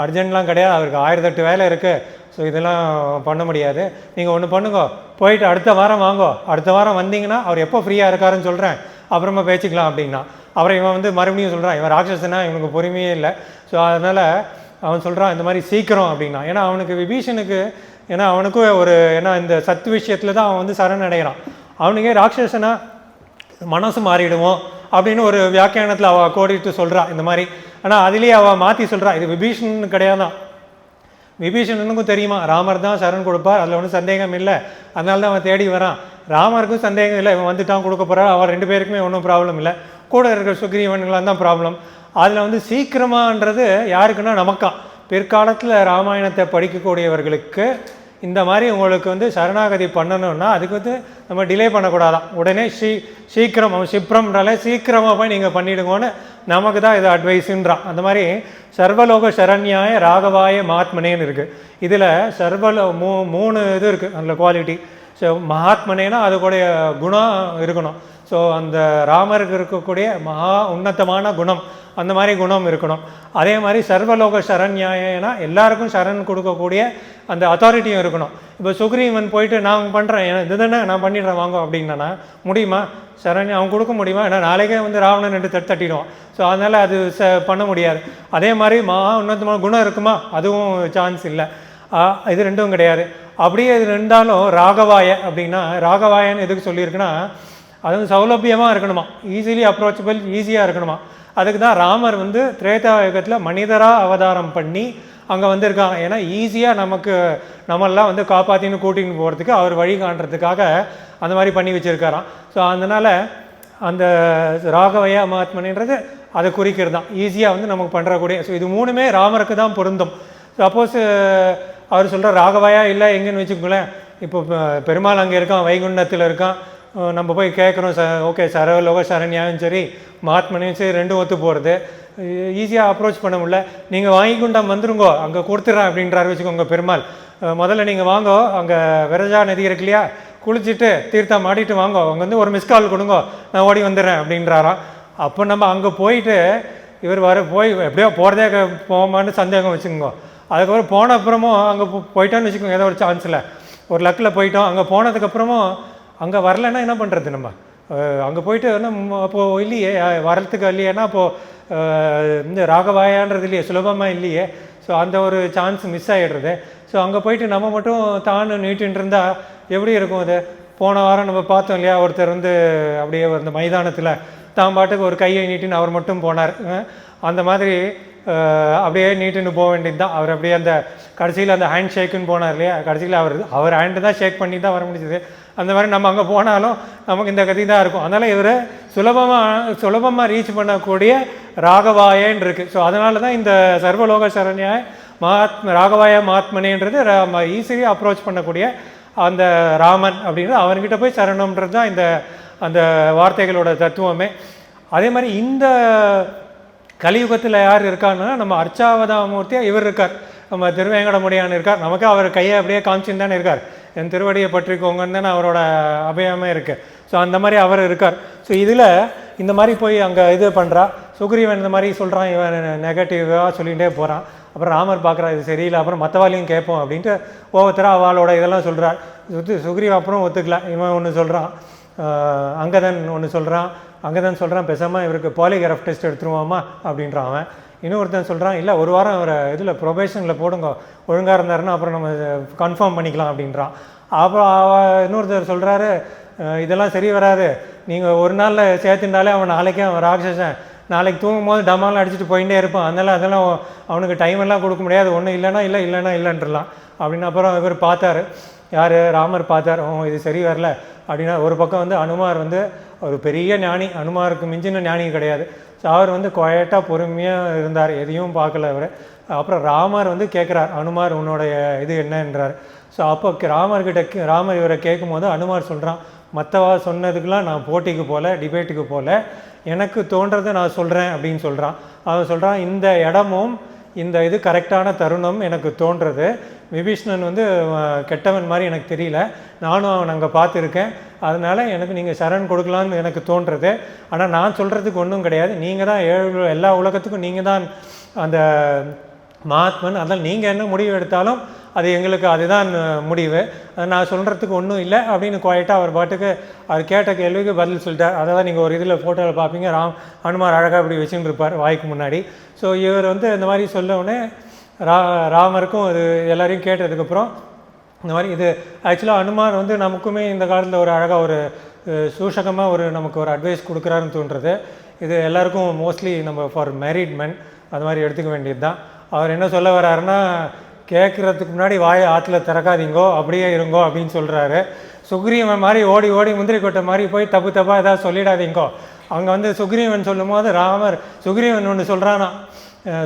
அர்ஜென்ட்லாம் கிடையாது, அவருக்கு 1008 வேலை இருக்குது, ஸோ இதெல்லாம் பண்ண முடியாது. நீங்கள் ஒன்று பண்ணுங்க, போயிட்டு அடுத்த வாரம் வாங்கோ, அடுத்த வாரம் வந்தீங்கன்னா அவர் எப்போ ஃப்ரீயாக இருக்காருன்னு சொல்கிறேன், அப்புறமா பேசிக்கலாம் அப்படின்னா. அப்புறம் இவன் வந்து மறுபடியும் சொல்கிறான், இவன் ராட்சசனா, இவனுக்கு பொறுமையே இல்லை. ஸோ அதனால் அவன் சொல்கிறான் இந்த மாதிரி சீக்கிரம் அப்படின்னா. ஏன்னா அவனுக்கு விபீஷனுக்கு, ஏன்னா அவனுக்கும் ஏன்னா இந்த சத்து விஷயத்தில் தான் அவன் வந்து சரணடைகிறான். அவனுக்கே ராட்சசனா மனசு மாறிடுவோம் அப்படின்னு ஒரு வியாக்கியானத்தில் அவள் கோடிட்டு சொல்கிறா இந்த மாதிரி. ஆனால் அதுலேயே அவள் மாற்றி சொல்கிறா, இது விபீஷணன் கிடையாதான். விபீஷணனுக்கும் தெரியுமா ராமர் தான் சரண் கொடுப்பார், அதில் ஒன்றும் சந்தேகம் இல்லை, அதனால தான் அவன் தேடி வரான். ராமருக்கும் சந்தேகம் இல்லை, இவன் வந்துட்டான் கொடுக்க போகிறார், அவர் 2 பேருக்குமே ஒன்றும் ப்ராப்ளம் இல்லை. கூட இருக்கிற சுக்ரீவன்களாம் தான் ப்ராப்ளம். அதில் வந்து சீக்கிரமான்றது யாருக்குன்னா நமக்கான். பிற்காலத்தில் ராமாயணத்தை படிக்கக்கூடியவர்களுக்கு இந்த மாதிரி உங்களுக்கு வந்து சரணாகதி பண்ணணும்னா அதுக்கு வந்து நம்ம டிலே பண்ணக்கூடாதான். உடனே சீக்கிரம் க்ஷிப்ரம்ன்றாலே சீக்கிரமாக போய் நீங்கள் பண்ணிவிடுங்கன்னு நமக்கு தான் இது அட்வைஸுன்றான். அந்த மாதிரி சர்வலோக சரண்யாய ராகவாய மகாத்மனேன்னு இருக்குது. இதில் மூணு இது இருக்குது அதில் குவாலிட்டி. ஸோ மகாத்மனேனா அதுக்குடைய குணம் இருக்கணும். ஸோ அந்த ராமருக்கு இருக்கக்கூடிய மகா உன்னதமான குணம், அந்த மாதிரி குணம் இருக்கணும். அதே மாதிரி சர்வலோக சரண்யாயனா எல்லாருக்கும் சரண் கொடுக்கக்கூடிய அந்த அத்தாரிட்டியும் இருக்கணும். இப்போ சுக்ரீவன் போயிட்டு நான் பண்ணுறேன், இது தானே நான் பண்ணிடுறேன் வாங்க அப்படின்னா முடியுமா? சரண்யா அவன் கொடுக்க முடியுமா? ஏன்னா நாளைக்கே வந்து ராவணன் ரெண்டு தட்டிடுவான். ஸோ அதனால் அது பண்ண முடியாது. அதே மாதிரி மகா உன்னதமான குணம் இருக்குமா? அதுவும் சான்ஸ் இல்லை. இது ரெண்டும் கிடையாது. அப்படியே இது ரெண்டாலும் ராகவாய அப்படின்னா, ராகவாயன்னு எதுக்கு சொல்லியிருக்குன்னா அது வந்து சௌலபியமாக இருக்கணுமா, ஈஸிலி அப்ரோச்சபிள், ஈஸியாக இருக்கணுமா. அதுக்கு தான் ராமர் வந்து திரேதாயுகத்தில் மனிதராக அவதாரம் பண்ணி அங்கே வந்திருக்காங்க. ஏன்னா ஈஸியாக நம்மெல்லாம் வந்து காப்பாற்றின்னு கூட்டின்னு போகிறதுக்கு அவர் வழி காண்றதுக்காக அந்த மாதிரி பண்ணி வச்சுருக்காராம். ஸோ அதனால் அந்த ராகவய மகாத்மன்றது அதை குறிக்கிறது தான், ஈஸியாக வந்து நமக்கு பண்ணுறக்கூடிய. ஸோ இது மூணுமே ராமருக்கு தான் பொருந்தும். சப்போஸ் அவர் சொல்கிற ராகவயா இல்லை எங்கேன்னு வச்சுக்கோங்களேன், இப்போ பெருமாள் அங்கே இருக்கான், வைகுண்டத்தில் இருக்கான், நம்ம போய் கேட்குறோம் ஓகே சர்வலோக சரண்யாவும் சரி மகாத்மனையும் சரி ரெண்டும் ஒத்து போகிறது, ஈஸியாக அப்ரோச் பண்ண முடியல. நீங்கள் வைகுண்டம் வந்துருங்கோ, அங்கே கொடுத்துட்றேன் அப்படின்றாரு வச்சுக்கோங்க பெருமாள். முதல்ல நீங்கள் வாங்கோ, அங்கே விரஜா நதி இருக்கு இல்லையா, குளிச்சுட்டு தீர்த்தம் ஆடிட்டு வாங்கோ, அங்கே வந்து ஒரு மிஸ்கால் கொடுங்கோ, நான் ஓடி வந்துடுறேன் அப்படின்றாராம். அப்போ நம்ம அங்கே போயிட்டு இவர் போய் எப்படியோ போகிறதே போமான்னு சந்தேகம் வச்சுக்கோங்க. அதுக்கப்புறம் போன அப்புறமும் அங்கே போயிட்டோன்னு வச்சுக்கோங்க, ஏதோ ஒரு சான்ஸில் ஒரு லக்கில் போயிட்டோம். அங்கே போனதுக்கப்புறமும் அங்கே வரலைன்னா என்ன பண்ணுறது? நம்ம அங்கே போயிட்டு அப்போது இல்லையே, வரத்துக்கு இல்லையேன்னா அப்போது இந்த ராகவாயான்றது இல்லையே, சுலபமாக இல்லையே. ஸோ அந்த ஒரு சான்ஸ் மிஸ் ஆகிடுறது. ஸோ அங்கே போயிட்டு நம்ம மட்டும் தான் நீட்டுன்னு இருந்தால் எப்படி இருக்கும் அது? போன வாரம் நம்ம பார்த்தோம் இல்லையா, ஒருத்தர் வந்து அப்படியே அந்த மைதானத்தில் தான் பாட்டுக்கு ஒரு கையை நீட்டின்னு அவர் மட்டும் போனார். அந்த மாதிரி அப்படியே நீட்டுன்னு போக வேண்டியது தான். அவர் அப்படியே அந்த கடைசியில் அந்த ஹேண்ட் ஷேக்குன்னு போனார் இல்லையா, கடைசியில் அவர் ஹேண்டு தான் ஷேக் பண்ணி தான் வர முடிஞ்சுது. அந்த மாதிரி நம்ம அங்கே போனாலும் நமக்கு இந்த கதி தான் இருக்கும். அதனால் இவர் சுலபமாக ரீச் பண்ணக்கூடிய ராகவாயன்னு இருக்குது. ஸோ அதனால தான் இந்த சர்வலோக சரண்யாய ராகவாய மகாத்மனேன்றது ஈஸிலி அப்ரோச் பண்ணக்கூடிய அந்த ராமன் அப்படின்றது அவர்கிட்ட போய் சரணம்ன்றது தான் அந்த வார்த்தைகளோட தத்துவமே. அதே மாதிரி இந்த கலியுகத்தில் யார் இருக்காருன்னா நம்ம அர்ச்சாவதாமூர்த்தியாக இவர் இருக்கார், நம்ம திருவேங்கடமுடியான் இருக்கார். நமக்கு அவர் கையை அப்படியே காமிச்சுன்னு தானே இருக்கார், என் திருவடியை பற்றிக்கோங்கன்னு தானே அவரோட அபயமே இருக்குது. ஸோ அந்த மாதிரி அவர் இருக்கார். ஸோ இதில் இந்த மாதிரி போய் அங்கே இது பண்ணுறா, சுக்ரீவன் இந்த மாதிரி சொல்கிறான், இவன் நெகட்டிவாக சொல்லிகிட்டே போகிறான். அப்புறம் ராமர் பார்க்குறா இது சரியில்லை, அப்புறம் மற்றவாளையும் கேட்போம் அப்படின்ட்டு ஒவ்வொருத்தராக அவளோட இதெல்லாம் சொல்கிறார். சுக்ரீவன் அப்புறம் ஒத்துக்கலாம். இவன் ஒன்று சொல்கிறான், அங்கதன் ஒன்று சொல்கிறான். அங்கதான் சொல்கிறான் பேசாமல் இவருக்கு பாலிகிராஃப் டெஸ்ட் எடுத்துருவாமா அப்படின்றான். அவன் இன்னொருத்தன் சொல்கிறான் இல்லை ஒரு வாரம் அவரை இதில் ப்ரொபேஷனில் போடுங்க, ஒழுங்காக இருந்தாருன்னா அப்புறம் நம்ம கன்ஃபார்ம் பண்ணிக்கலாம் அப்படின்றான். அப்புறம் இன்னொருத்தர் சொல்கிறாரு இதெல்லாம் சரி வராது, நீங்கள் ஒரு நாளில் சேர்த்துட்டாலே அவன் நாளைக்கே அவன் ராட்சசன், நாளைக்கு தூங்கும் போது டமாலாம் அடிச்சுட்டு போயிட்டே இருப்பான், அதெல்லாம் அவனுக்கு டைம் எல்லாம் கொடுக்க முடியாது, ஒன்றும் இல்லைன்னா இல்லைன்றலாம் அப்படின்னு. அப்புறம் இவர் பார்த்தாரு, யார் ராமர் பார்த்தார், இது சரி வரல அப்படின்னா. ஒரு பக்கம் வந்து அனுமார் வந்து ஒரு பெரிய ஞானி, அனுமாருக்கு மிஞ்சின ஞானி கிடையாது. ஸோ அவர் வந்து குவைட்டாக பொறுமையாக இருந்தார், எதையும் பார்க்கல அவர். அப்புறம் ராமர் வந்து கேட்குறார், அனுமார் உன்னுடைய இது என்னன்றார். ஸோ அப்போ ராமர் இவரை கேட்கும் போது அனுமார் சொல்கிறான், மற்றவா சொன்னதுக்கெலாம் நான் போட்டிக்கு போகல, டிபேட்டுக்கு போகல, எனக்கு தோன்றதை நான் சொல்கிறேன் அப்படின்னு சொல்கிறான். அவன் சொல்கிறான் இந்த இடமும் இந்த இது கரெக்டான தருணம் எனக்கு தோன்றது, விபீஷ்ணன் வந்து கெட்டவன் மாதிரி எனக்கு தெரியல, நானும் அவன் அங்கே பார்த்துருக்கேன், அதனால் எனக்கு நீங்கள் சரண் கொடுக்கலான்னு எனக்கு தோன்றது. ஆனால் நான் சொல்கிறதுக்கு ஒன்றும் கிடையாது, நீங்கள் தான் எல்லா உலகத்துக்கும் நீங்கள் தான் அந்த மகாத்மன், அதனால் நீங்கள் என்ன முடிவு எடுத்தாலும் அது எங்களுக்கு அதுதான் முடிவு, அதை நான் சொல்கிறதுக்கு ஒன்றும் இல்லை அப்படின்னு குவாய்ட்டாக அவர் பாட்டுக்கு அவர் கேட்ட கேள்விக்கு பதில் சொல்லிட்டார். அதை தான் நீங்கள் ஒரு இதில் ஃபோட்டோவில் பார்ப்பீங்க, ஹனுமார் அழகாக இப்படி வச்சுன்னு இருப்பார் வாய்க்கு முன்னாடி. ஸோ இவர் வந்து இந்த மாதிரி சொல்லவுடனே ராமருக்கும் இது எல்லாரையும் கேட்டதுக்கப்புறம் இந்த மாதிரி இது ஆக்சுவலாக ஹனுமார் வந்து நமக்குமே இந்த காலத்தில் ஒரு அழகாக ஒரு சூஷகமாக நமக்கு ஒரு அட்வைஸ் கொடுக்குறாருன்னு தோன்றுறது. இது எல்லாருக்கும் மோஸ்ட்லி நம்ம ஃபார் மேரிட் மென் அது மாதிரி எடுத்துக்க வேண்டியது தான். அவர் என்ன சொல்ல வர்றாருன்னா, கேட்குறதுக்கு முன்னாடி வாயை ஆற்றுல திறக்காதீங்கோ, அப்படியே இருங்கோ அப்படின்னு சொல்கிறாரு. சுக்ரீவன் மாதிரி ஓடி முந்திரி கொட்டை மாதிரி போய் தப்பாக ஏதாவது சொல்லிடாதீங்கோ. அங்கே வந்து சுக்ரீவன் சொல்லும் போது சுக்ரீவன் ஒன்று சொல்கிறானா,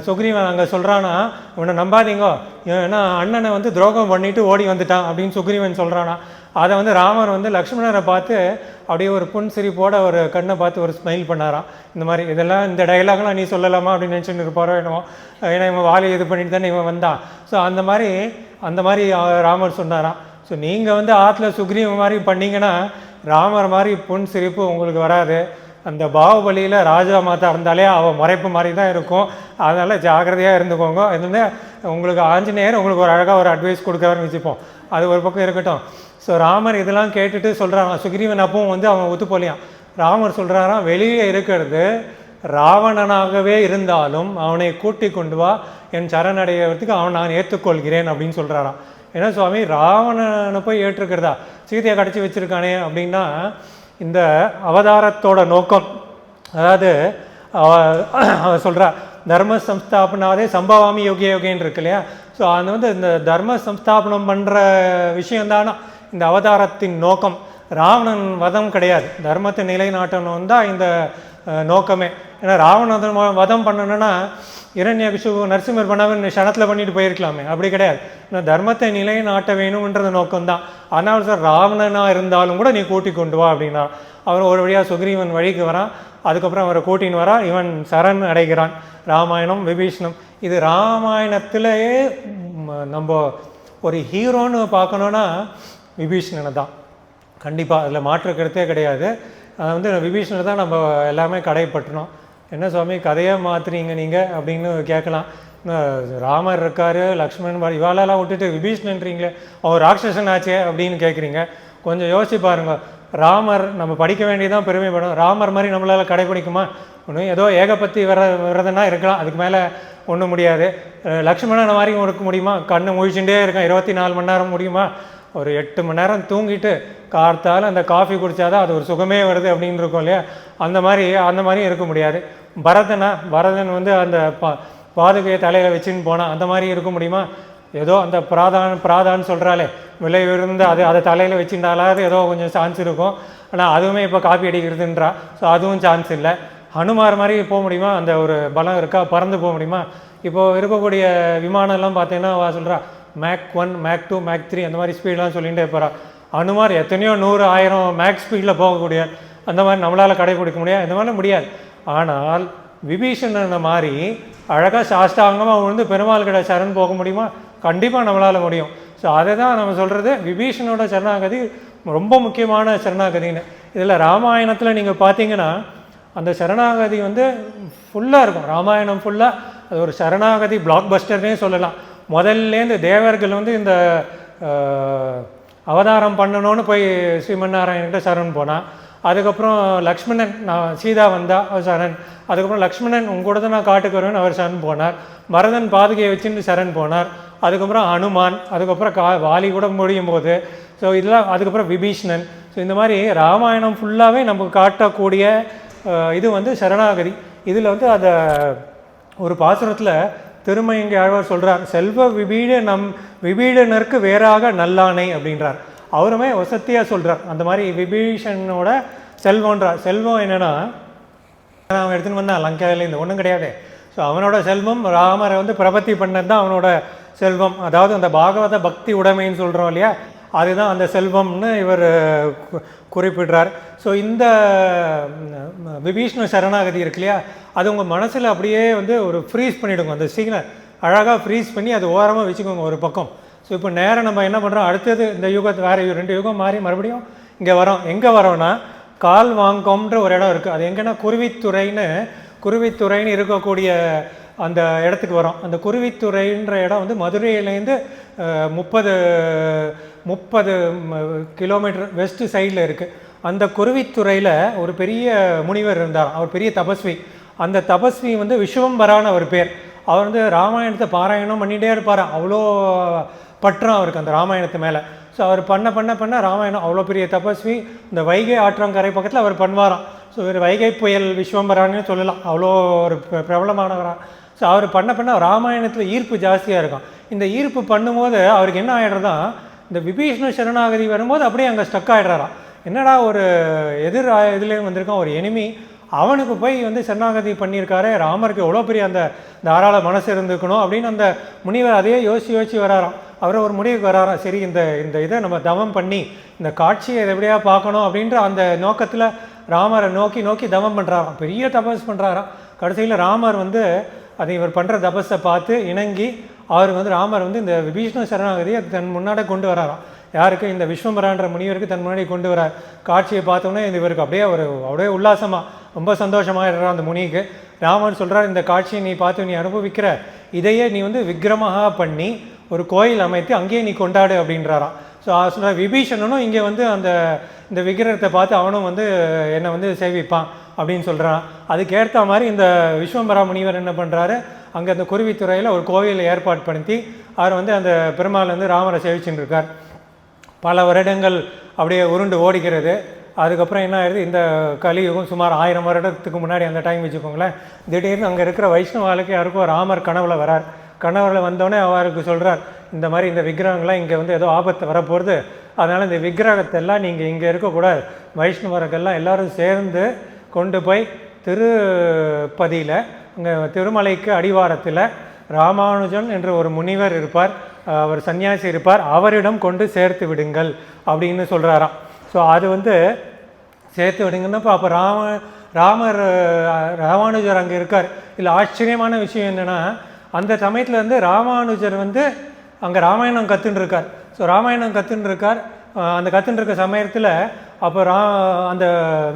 சுக்ரீவன் அங்கே சொல்கிறானா, இவனை நம்பாதீங்கோ, ஏன்னா அண்ணனை வந்து துரோகம் பண்ணிட்டு ஓடி வந்துட்டான் அப்படின்னு சுக்ரீவன் சொல்கிறானா. அதை வந்து ராமர் வந்து லக்ஷ்மணரை பார்த்து அப்படியே ஒரு புன்சிரிப்போட ஒரு கண்ணை பார்த்து ஒரு ஸ்மைல் பண்ணாராம். இந்த மாதிரி இதெல்லாம் இந்த டைலாக்லாம் நீ சொல்லலாமா அப்படின்னு நினச்சிட்டு இருப்பாரோ என்னமோ, ஏன்னா இவன் வாலி இது பண்ணிட்டு தானே இவன் வந்தான். ஸோ அந்த மாதிரி ராமர் சொன்னாராம். ஸோ நீங்கள் வந்து ஆற்றுல சுக்ரீவன் மாதிரி பண்ணிங்கன்னா ராமர் மாதிரி புன்சிரிப்பு உங்களுக்கு வராது. அந்த பாகுபலியில் ராஜா மாதா இருந்தாலே அவள் மறைப்பு மாதிரி தான் இருக்கும், அதனால் ஜாக்கிரதையாக இருந்துக்கோங்க. இது வந்து உங்களுக்கு ஆஞ்சநேயர் உங்களுக்கு ஒரு அழகாக ஒரு அட்வைஸ் கொடுக்குறாருன்னு வச்சுப்போம், அது ஒரு பக்கம் இருக்கட்டும். ஸோ ராமர் இதெல்லாம் கேட்டுட்டு சொல்கிறாங்க, சுக்ரீவன் அப்பவும் வந்து அவன் ஒத்து போலியான். ராமர் சொல்கிறாராம், வெளியே இருக்கிறது ராவணனாகவே இருந்தாலும் அவனை கூட்டி கொண்டு வா, என் சரணடைகிறதுக்கு அவன் நான் ஏற்றுக்கொள்கிறேன் அப்படின்னு சொல்கிறாராம். ஏன்னா சுவாமி ராவணனை போய் ஏற்றுக்கிறதா, சீதையை கடைச்சி வச்சுருக்கானே அப்படின்னா இந்த அவதாரத்தோட நோக்கம், அதாவது அவ சொல்கிறா தர்ம சம்ஸ்தாபனாதே சம்பவாமி யோகின்னு இருக்கு இல்லையா. ஸோ அது வந்து இந்த தர்ம சம்ஸ்தாபனம் பண்ணுற விஷயந்தானா இந்த அவதாரத்தின் நோக்கம். ராவணன் வதம் கிடையாது, தர்மத்தை நிலைநாட்டணும் தான் இந்த நோக்கமே. ஏன்னா ராவணன் வதம் பண்ணணுன்னா இரண்யகிஷு நரசிம்மர் பண்ணாமல் க்ஷணத்தில் பண்ணிட்டு போயிருக்கலாமே, அப்படி கிடையாது. நான் தர்மத்தை நிலைநாட்ட வேணும்ன்றது நோக்கம்தான். அதனால சார் ராவணனாக இருந்தாலும் கூட நீ கூட்டி கொண்டு வா அப்படின்னா அவர் ஒரு வழியாக சுக்ரீவன் வழிக்கு வரான். அதுக்கப்புறம் அவரை கூட்டின்னு வரா, இவன் சரண் அடைகிறான். ராமாயணம் விபீஷணம், இது ராமாயணத்திலேயே நம்ம ஒரு ஹீரோன்னு பார்க்கணுன்னா விபீஷணனை தான் கண்டிப்பாக, அதில் மாற்று கருத்தே கிடையாது. அது வந்து விபீஷணனை தான் நம்ம எல்லாமே கடைப்பற்றணும். என்ன சுவாமி கதையை மாற்றுறீங்க நீங்கள் அப்படின்னு கேட்கலாம். ராமர் இருக்கார், லக்ஷ்மணன் இவாளெல்லாம் விட்டுட்டு விபீஷணன்றீங்களே, அவர் ராட்சசன் ஆச்சே அப்படின்னு கேட்குறீங்க. கொஞ்சம் யோசிச்சு பாருங்க. ராமர் நம்ம படிக்க வேண்டியதான் பெருமைப்படும். ராமர் மாதிரி நம்மளால் கடைப்பிடிக்குமா? ஒன்றும் ஏதோ ஏகப்பத்தி விரதனா இருக்கலாம், அதுக்கு மேலே ஒன்றும் முடியாது. லக்ஷ்மணன் மாதிரி இருக்க முடியுமா? கண்ணை முழிச்சுட்டே இருக்கான் 24 மணி நேரம் முடியுமா? ஒரு 8 மணி நேரம் தூங்கிட்டு கார்த்தால் அந்த காஃபி குடித்தாதான் அது ஒரு சுகமே வருது அப்படின்னு இருக்கும் இல்லையா, அந்த மாதிரி இருக்க முடியாது. பரதன் வந்து அந்த பாதுகையை தலையில் வச்சுன்னு போனால் அந்த மாதிரி இருக்க முடியுமா? ஏதோ அந்த பிராதான்னு சொல்கிறாலே விலை உயர்ந்த அதை தலையில் வச்சுட்டாலாவது ஏதோ கொஞ்சம் சான்ஸ் இருக்கும். ஆனால் அதுவுமே இப்போ காப்பி அடிக்கிறதுன்றா. ஸோ அதுவும் சான்ஸ் இல்லை. ஹனுமார் மாதிரி போக முடியுமா? அந்த ஒரு பலம் இருக்கா? பறந்து போக முடியுமா? இப்போது இருக்கக்கூடிய விமானம்லாம் பார்த்தீங்கன்னா சொல்கிறா மேக் 1 மேக் 2 மேக் 3 அந்த மாதிரி ஸ்பீடெலாம் சொல்லிகிட்டே போகிறா. ஹனுமார் எத்தனையோ 100 1000 மேக் ஸ்பீடில் போகக்கூடிய அந்த மாதிரி நம்மளால் கடைபிடிக்க முடியாது. இந்த மாதிரி முடியாது. ஆனால் விபீஷணனை மாதிரி அழகாக சாஷ்டாங்கமாக விழுந்து பெருமாள் கிட்ட சரண் போக முடியுமா? கண்டிப்பாக நம்மளால் முடியும். ஸோ அதை தான் நம்ம சொல்கிறது, விபீஷணோட சரணாகதி ரொம்ப முக்கியமான சரணாகதின்னு. இதில் ராமாயணத்தில் நீங்கள் பார்த்தீங்கன்னா அந்த சரணாகதி ஃபுல்லாக இருக்கும். ராமாயணம் ஃபுல்லாக அது ஒரு சரணாகதி பிளாக் பஸ்டர்னே சொல்லலாம். முதல்லேருந்து தேவர்கள் இந்த அவதாரம் பண்ணணும்னு போய் ஸ்ரீமன்னாராயணன்கிட்ட சரண் போனான். அதுக்கப்புறம் லக்ஷ்மணன் சீதா வந்தா அவர் சரண். அதுக்கப்புறம் லக்ஷ்மணன் உங்கூட தான் நான் காட்டுக்கு வருவேன்னு அவர் சரண் போனார். பரதன் பாதுகையை வச்சுட்டு சரண் போனார். அதுக்கப்புறம் ஹனுமான், அதுக்கப்புறம் வாலி கூட முடியும் போது. ஸோ இதெல்லாம் அதுக்கப்புறம் விபீஷணன். ஸோ இந்த மாதிரி ராமாயணம் ஃபுல்லாகவே நமக்கு காட்டக்கூடிய இது சரணாகதி. இதில் அதை ஒரு பாசுரத்தில் திருமயங்கி ஆழ்வார் சொல்கிறார், செல்வ விபீடனருக்கு வேறாக நல்லானை அப்படின்றார். அவருமே வசத்தியாக சொல்கிறார். அந்த மாதிரி விபீஷணனோட செல்வம்ன்றார். செல்வம் என்னென்னா அவன் எடுத்துன்னு வந்தான் லங்காவிலேருந்து ஒன்றும் கிடையாது. ஸோ அவனோட செல்வம் ராமரை பிரபத்தி பண்ணது தான் அவனோட செல்வம். அதாவது அந்த பாகவத பக்தி உடைமைன்னு சொல்கிறோம் இல்லையா, அதுதான் அந்த செல்வம்னு இவர் குறிப்பிடுறார். ஸோ இந்த விபீஷ்ண சரணாகதி இருக்கு இல்லையா, அது உங்கள் மனசில் அப்படியே ஒரு ஃப்ரீஸ் பண்ணிவிடுங்க. அந்த சீனை அழகாக ஃப்ரீஸ் பண்ணி அது ஓரமாக வச்சுக்கோங்க ஒரு பக்கம். ஸோ இப்போ நேரம் நம்ம என்ன பண்ணுறோம், அடுத்தது இந்த யுகத்து வேறு 2 யுகம் மாறி மறுபடியும் இங்கே வரோம். எங்கே வரோன்னா கால் வாங்கோம்ன்ற ஒரு இடம் இருக்குது. அது எங்கன்னா குருவித்துறைன்னு இருக்கக்கூடிய அந்த இடத்துக்கு வரோம். அந்த குருவித்துறைன்ற இடம் மதுரையிலேருந்து 30 கிலோமீட்டர் வெஸ்ட் சைடில் இருக்குது. அந்த குருவித்துறையில் ஒரு பெரிய முனிவர் இருந்தார். அவர் பெரிய தபஸ்வி. அந்த தபஸ்வி விஸ்வம்பரான ஒரு பேர். அவர் ராமாயணத்தை பாராயணம் பண்ணிகிட்டே இருப்பார். அவ்வளோ பற்றம் அவருக்கு அந்த ராமாயணத்து மேலே. ஸோ அவர் பண்ண ராமாயணம் அவ்வளோ பெரிய தபஸ்வி. இந்த வைகை ஆற்றங்கரை பக்கத்தில் அவர் பண்ணுவாராம். ஸோ ஒரு வைகை புயல் விஸ்வம்பரான்னு சொல்லலாம். அவ்வளோ ஒரு பிரபலமானவராக. ஸோ அவர் பண்ண ராமாயணத்தில் ஈர்ப்பு ஜாஸ்தியாக இருக்கும். இந்த ஈர்ப்பு பண்ணும்போது அவருக்கு என்ன ஆகிடுறதா, இந்த விபீஷ்ண சரணாகதி வரும்போது அப்படியே அங்கே ஸ்டக் ஆகிடுறாராம். என்னடா ஒரு எதிர் இதுலேயும் வந்திருக்கான் ஒரு எனிமி, அவனுக்கு போய் சரணாகதி பண்ணியிருக்காரு. ராமருக்கு எவ்வளோ பெரிய அந்த தாராள மனசு இருந்துக்கணும் அப்படின்னு அந்த முனிவர் அதையே யோசித்து வராராம். அவரை ஒரு முடிவுக்கு வராராம். சரி, இந்த இதை நம்ம தவம் பண்ணி இந்த காட்சியை எப்படியா பார்க்கணும் அப்படின்ற அந்த நோக்கத்தில் ராமரை நோக்கி தவம் பண்ணுறாராம். பெரிய தபஸ் பண்ணுறாராம். கடைசியில் ராமர் அதை இவர் பண்ணுற தபஸை பார்த்து இணங்கி அவர் ராமர் இந்த விபீஷ்ண சரணாகதியை தன் முன்னாடி கொண்டு வராராம். யாருக்கு? இந்த விஸ்வம்பரான்ற முனிவருக்கு தன் முன்னாடி கொண்டு வரார். காட்சியை பார்த்தோன்னே இவருக்கு அப்படியே உல்லாசமாக ரொம்ப சந்தோஷமாக இருக்கிறார் அந்த முனிக்கு. ராமர் சொல்கிறார், இந்த காட்சியை நீ பார்த்து நீ அனுபவிக்கிற, இதையே நீ விக்கிரமாக பண்ணி ஒரு கோயில் அமைத்து அங்கேயே நீ கொண்டாடு அப்படின்றாராம். ஸோ சொல்கிறார் விபீஷணனும் இங்கே இந்த விக்கிரகத்தை பார்த்து அவனும் என்னை சேவிப்பான் அப்படின்னு சொல்கிறான். அதுக்கேற்ற மாதிரி இந்த விஸ்வம்பரா முனிவர் என்ன பண்ணுறாரு, அங்கே அந்த குருவித்துறையில் ஒரு கோயில் ஏற்பாடு பண்ணி அவர் அந்த பெருமாள் ராமரை சேவிச்சுட்டு இருக்கார். பல வருடங்கள் அப்படியே உருண்டு ஓடிக்கிறது. அதுக்கப்புறம் என்ன ஆயிடுது, இந்த கலியுகம் சுமார் 1000 வருடத்துக்கு முன்னாடி அந்த டைம் வச்சுக்கோங்களேன். திடீர்னு அங்கே இருக்கிற வைஷ்ணவாளுக்கு யாருக்கும் ராமர் கனவுல வரார். கனவுல வந்தோடனே அவருக்கு சொல்கிறார், இந்த மாதிரி இந்த விக்கிரகங்கள்லாம் இங்கே ஏதோ ஆபத்து வரப்போகிறது, அதனால் இந்த விக்கிரகத்தெல்லாம் நீங்கள் இங்கே இருக்கக்கூடாது, வைஷ்ணவர்கள்லாம் எல்லோரும் சேர்ந்து கொண்டு போய் திருப்பதியில் அங்கே திருமலைக்கு அடிவாரத்தில் ராமானுஜன் என்ற ஒரு முனிவர் இருப்பார், அவர் சன்னியாசி இருப்பார், அவரிடம் கொண்டு சேர்த்து விடுங்கள் அப்படின்னு சொல்கிறாராம். ஸோ அது சேர்த்து விடுங்கன்னா அப்போ ராமர் ராமானுஜர் அங்கே இருக்கார். இல்லை ஆச்சரியமான விஷயம் என்னென்னா, அந்த சமயத்தில் ராமானுஜர் அங்கே ராமாயணம் கற்றுன்னு இருக்கார். ஸோ ராமாயணம் கற்றுன்னு இருக்கார். அந்த கற்றுன்னு இருக்க சமயத்தில் அப்போ அந்த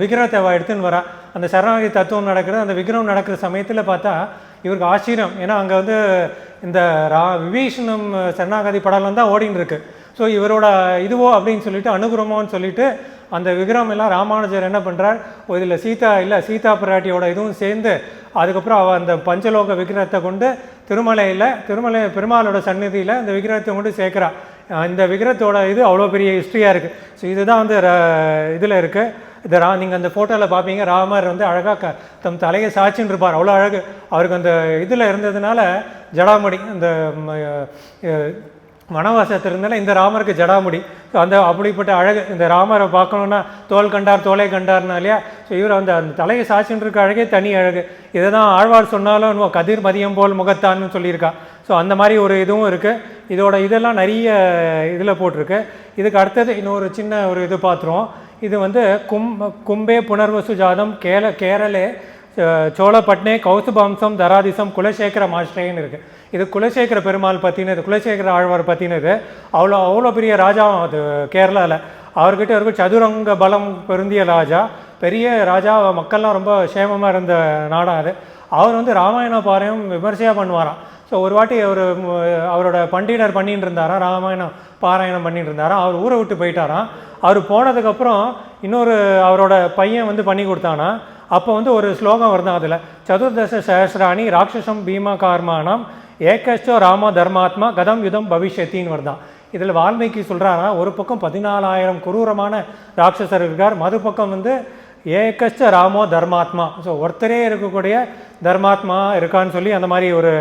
விக்கிரகத்தை எடுத்துன்னு வரா. அந்த சரணாகதி தத்துவம் நடக்கிறது. அந்த விக்கிரகம் நடக்கிற சமயத்தில் பார்த்தா இவருக்கு ஆச்சரியம். ஏன்னா அங்கே இந்த விபீஷணம் சரணாகதி படலம் தான் ஓடின்னு இருக்கு. ஸோ இவரோட இதுவோ அப்படின்னு சொல்லிட்டு அனுகிரமோன்னு சொல்லிட்டு அந்த விக்கிரகம் எல்லாம் ராமானுஜர் என்ன பண்ணுறார், இதில் சீதா பிராட்டியோட இதுவும் சேர்ந்து அதுக்கப்புறம் அவள் அந்த பஞ்சலோக விக்கிரகத்தை கொண்டு திருமலை பெருமாளோட சந்நிதியில் இந்த விக்கிரகத்தை கொண்டு சேர்க்குறா. இந்த விக்கிரகத்தோட இது அவ்வளோ பெரிய ஹிஸ்ட்ரியாக இருக்குது. ஸோ இதுதான் இதில் இருக்குது. இந்த நீங்கள் அந்த ஃபோட்டோவில் பார்ப்பீங்க, ராமர் வந்து அழகாக தம் தலையை சாய்ச்சின்னு இருப்பார், அவ்வளோ அழகு. அவருக்கு அந்த இதில் இருந்ததுனால ஜடாமுடி, அந்த வனவாசத்தில் இருந்தாலும் இந்த ராமருக்கு ஜடாமுடி. ஸோ அந்த அப்படிப்பட்ட அழகு, இந்த ராமரை பார்க்கணுன்னா தோல் கண்டார் தோலை கண்டார்னா இல்லையா. ஸோ இவர் அந்த தலையை சாய்ச்சின்னு இருக்க அழகே தனி அழகு. இதை தான் ஆழ்வார் சொன்னாலும் இன்னும் கதிர் மதியம் போல் முகத்தான்னு சொல்லியிருக்கா. ஸோ அந்த மாதிரி ஒரு இதுவும் இருக்குது. இதோட இதெல்லாம் நிறைய இதில் போட்டிருக்கு. இதுக்கு அடுத்தது இன்னொரு சின்ன ஒரு இது பார்த்துருவோம். இது வந்து கும்பே புனர்வசு ஜாதம் கேரளே சோழப்பட்னே கௌசுபம்சம் தராதிசம் குலசேகர மாஸ்டேன்னு இருக்குது. இது குலசேகர பெருமாள் பற்றினது, குலசேகர ஆழ்வார் பற்றினது. அவ்வளோ பெரிய ராஜா அது கேரளாவில். அவர்கிட்ட இருக்க சதுரங்க பலம் பொருந்திய ராஜா, பெரிய ராஜா. மக்கள்லாம் ரொம்ப சேமமாக இருந்த நாடாக அது. அவர் வந்து ராமாயண பாராயணம் விமர்சையாக பண்ணுவாராம். ஸோ ஒரு வாட்டி அவரோட பண்டிதர் பண்ணிட்டு இருந்தாராம், ராமாயணம் பாராயணம் பண்ணிட்டு இருந்தாராம். அவர் ஊரை விட்டு போயிட்டாராம். அவர் போனதுக்கப்புறம் இன்னொரு அவரோட பையன் வந்து பண்ணி கொடுத்தானா. அப்போ வந்து ஒரு ஸ்லோகம் வருதான் அதில், சதுர்தச சஹஸ்ராணி ராட்சசம் பீமா கார்மானம் ஏகச்சோ ராம தர்மாத்மா கதம் யுதம் பவிஷ்யத்தின்னு வருதான். இதில் வால்மீகி சொல்கிறாரா, ஒரு பக்கம் 14,000 குரூரமான ராட்சசர் இருக்கார், மறுபக்கம் வந்து ஏகச்ச ராமோ தர்மாத்மா. ஸோ ஒருத்தரே இருக்கக்கூடிய தர்மாத்மா இருக்கான்னு சொல்லி அந்த மாதிரி ஒரு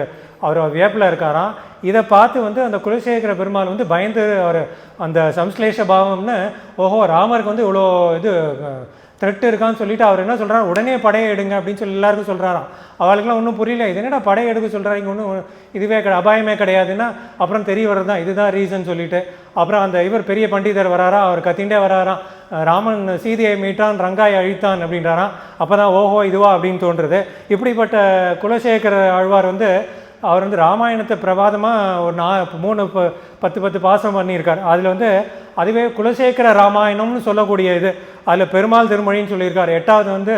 அவர் வியப்பில் இருக்காராம். இதை பார்த்து வந்து அந்த குலசேகர பெருமாள் வந்து பயந்து அவர் அந்த சம்ஸ்லேஷ பாவம்னு, ஓஹோ ராமருக்கு வந்து இவ்வளோ இது த்ரெட் இருக்கான்னு சொல்லிட்டு அவர் என்ன சொல்கிறார், உடனே படையை எடுங்க அப்படின்னு சொல்லி எல்லாருக்கும் சொல்கிறாராம். அவளுக்குலாம் ஒன்றும் புரியல, இது என்னடா படையை எடுக்க சொல்கிறாங்க, ஒன்றும் இதுவே அபாயமே கிடையாதுன்னா அப்புறம் தெரிய வர்றது தான் இதுதான் ரீசன் சொல்லிட்டு. அப்புறம் அந்த இவர் பெரிய பண்டிதர் வராரா, அவர் கத்திண்டே வராராம், ராமன் சீதையை மீட்டான் ரங்காயை அழித்தான் அப்படின்றாராம். அப்போ தான் ஓஹோ இதுவா அப்படின்னு தோன்றுறது. இப்படிப்பட்ட குலசேகர ஆழ்வார் வந்து அவர் வந்து ராமாயணத்தை பிரபாதமாக ஒரு 10 பாசம் பண்ணியிருக்கார். அதில் வந்து அதுவே குலசேகர ராமாயணம்னு சொல்லக்கூடிய இது, அதில் பெருமாள் திருமொழின்னு சொல்லியிருக்கார். 8வது வந்து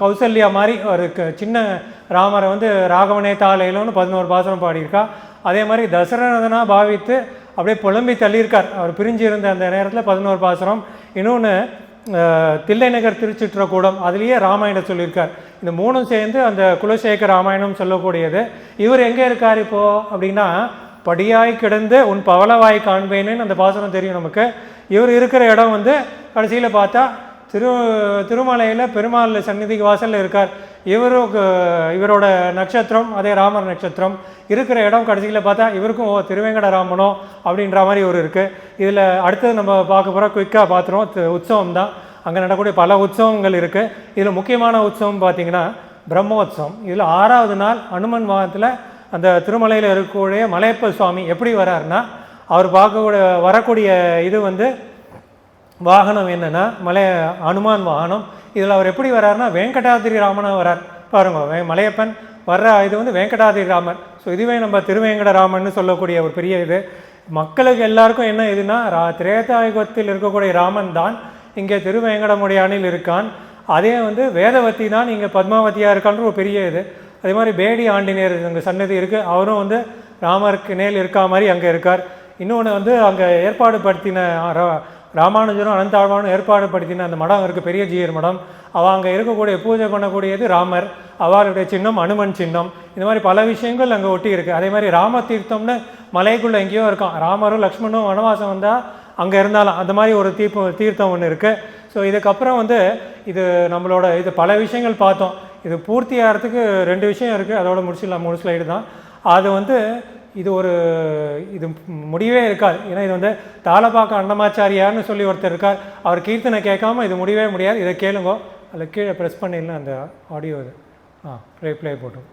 கௌசல்யா மாதிரி ஒரு சின்ன ராமரை வந்து ராகவனே தாளையிலன்னு 11 பாசனம் பாடியிருக்கா. அதே மாதிரி தசரதனாக பாவித்து அப்படியே புலம்பி தள்ளியிருக்கார். அவர் பிரிஞ்சு இருந்த அந்த நேரத்தில் 11 பாசனம். இன்னொன்று தில்லைநகர் திருச்சிற்றக்கூடம், அதுலேயே ராமாயணம் சொல்லியிருக்கார். இந்த மூணும் சேர்ந்து அந்த குலசேகர ராமாயணம் சொல்லக்கூடியது. இவர் எங்கே இருக்கார் இப்போது அப்படின்னா, படியாய் கிடந்து உன் பவளவாய் காண்பேன்னு அந்த பாசனம் தெரியும் நமக்கு. இவர் இருக்கிற இடம் வந்து கடைசியில் பார்த்தா திருமலையில் பெருமாள் சந்நிதிக்கு வாசலில் இருக்கார். இவரோட நட்சத்திரம் அதே ராமர் நட்சத்திரம் இருக்கிற இடம் கடைசியில் பார்த்தா இவருக்கும் திருவேங்கட ராமனோ அப்படின்ற மாதிரி ஒரு இருக்குது. இதில் அடுத்தது நம்ம பார்க்க போகிற குயிக்காக பார்த்துருவோம், உற்சவம் தான். அங்கே நடக்கக்கூடிய பல உற்சவங்கள் இருக்குது. இதில் முக்கியமான உற்சவம் பார்த்திங்கன்னா பிரம்மோத்சவம். இதில் 6வது நாள் அனுமன் வாகனத்தில் அந்த திருமலையில் இருக்கக்கூடிய மலையப்ப சுவாமி எப்படி வராருன்னா, அவர் வரக்கூடிய இது வந்து வாகனம் என்னென்னா அனுமான் வாகனம். இதில் அவர் எப்படி வர்றாருன்னா வெங்கடாதிரி ராமனாக வரார். பாருங்க, மலையப்பன் வர்ற இது வந்து வெங்கடாதிரி ராமர். ஸோ இதுவே நம்ம திருவேங்கட ராமன்னு சொல்லக்கூடிய ஒரு பெரிய இது. மக்களுக்கு எல்லாருக்கும் என்ன இதுனா, திரேதாயுகத்தில் இருக்கக்கூடிய ராமன் தான் இங்கே திருவேங்கடமுடியானில் இருக்கான். அதே வந்து வேதவதி தான் இங்கே பத்மாவதியாக இருக்கான்ற ஒரு பெரிய இது. அதே மாதிரி பேடி ஆண்டினியர் அங்கே சன்னதி இருக்குது, அவரும் வந்து ராமருக்கு நேல் இருக்கா மாதிரி அங்கே இருக்கார். இன்னொன்று வந்து அங்கே ஏற்பாடு படுத்தின ராமானுஜரும் அனந்தாழ்வானும் ஏற்பாடு படுத்தின அந்த மடம் இருக்குது, பெரிய ஜீயர் மடம். அவள் அங்கே இருக்கக்கூடிய பூஜை பண்ணக்கூடியது ராமர், அவருடைய சின்னம் அனுமன் சின்னம். இந்த மாதிரி பல விஷயங்கள் அங்கே ஒட்டி இருக்குது. அதே மாதிரி ராம தீர்த்தம்னு மலைக்குள்ளே எங்கேயோ இருக்கான். ராமரும் லக்ஷ்மணும் வனவாசம் வந்தால் அங்கே இருந்தாலும் அந்த மாதிரி ஒரு தீர்த்தம் ஒன்று இருக்குது. ஸோ இதுக்கப்புறம் வந்து இது நம்மளோட இது பல விஷயங்கள் பார்த்தோம். இது பூர்த்தி ஆகிறதுக்கு 2 விஷயம் இருக்குது, அதோட முடிச்சிடலாம். 3 ஸ்லைடு தான். அது வந்து இது முடிவே இருக்காது. ஏன்னா இது வந்து தாளபாக்க அன்னமாச்சாரியார்னு சொல்லி ஒருத்தர் இருக்கார். அவர் கீர்த்தனை கேட்காம இது முடியவே முடியாது. இதை கேளுங்கோ, அதில் கீழே ப்ரெஸ் பண்ணிடலாம் அந்த ஆடியோ. இது ப்ளே போட்டோம்.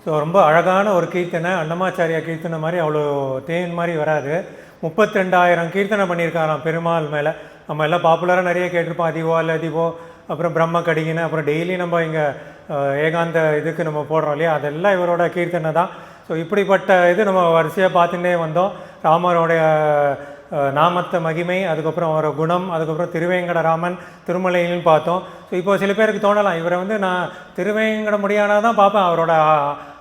ஸோ ரொம்ப அழகான ஒரு கீர்த்தனை, அன்னமாச்சாரியா கீர்த்தனை மாதிரி அவ்வளோ தேன் மாதிரி வராது. 32,000 கீர்த்தனை பண்ணியிருக்காராம் பெருமாள் மேலே. நம்ம எல்லாம் பாப்புலராக நிறைய கேட்டிருப்போம், அதிவோ அல்ல அதிவோ, அப்புறம் பிரம்ம கடிகின்னு, அப்புறம் டெய்லி நம்ம இங்கே ஏகாந்த இதுக்கு நம்ம போடுறோம் இல்லையா, அதெல்லாம் இவரோட கீர்த்தனை தான். ஸோ இப்படிப்பட்ட இது நம்ம வரிசையாக பார்த்துட்டே வந்தோம். ராமருடைய நாமத்த மகிமை, அதுக்கப்புறம் அவரோட குணம், அதுக்கப்புறம் திருவேங்கடராமன் திருமலையிலும் பார்த்தோம். ஸோ இப்போ சில பேருக்கு தோணலாம், இவரை நான் திருவேங்கட முடியானா தான் பார்ப்பேன், அவரோட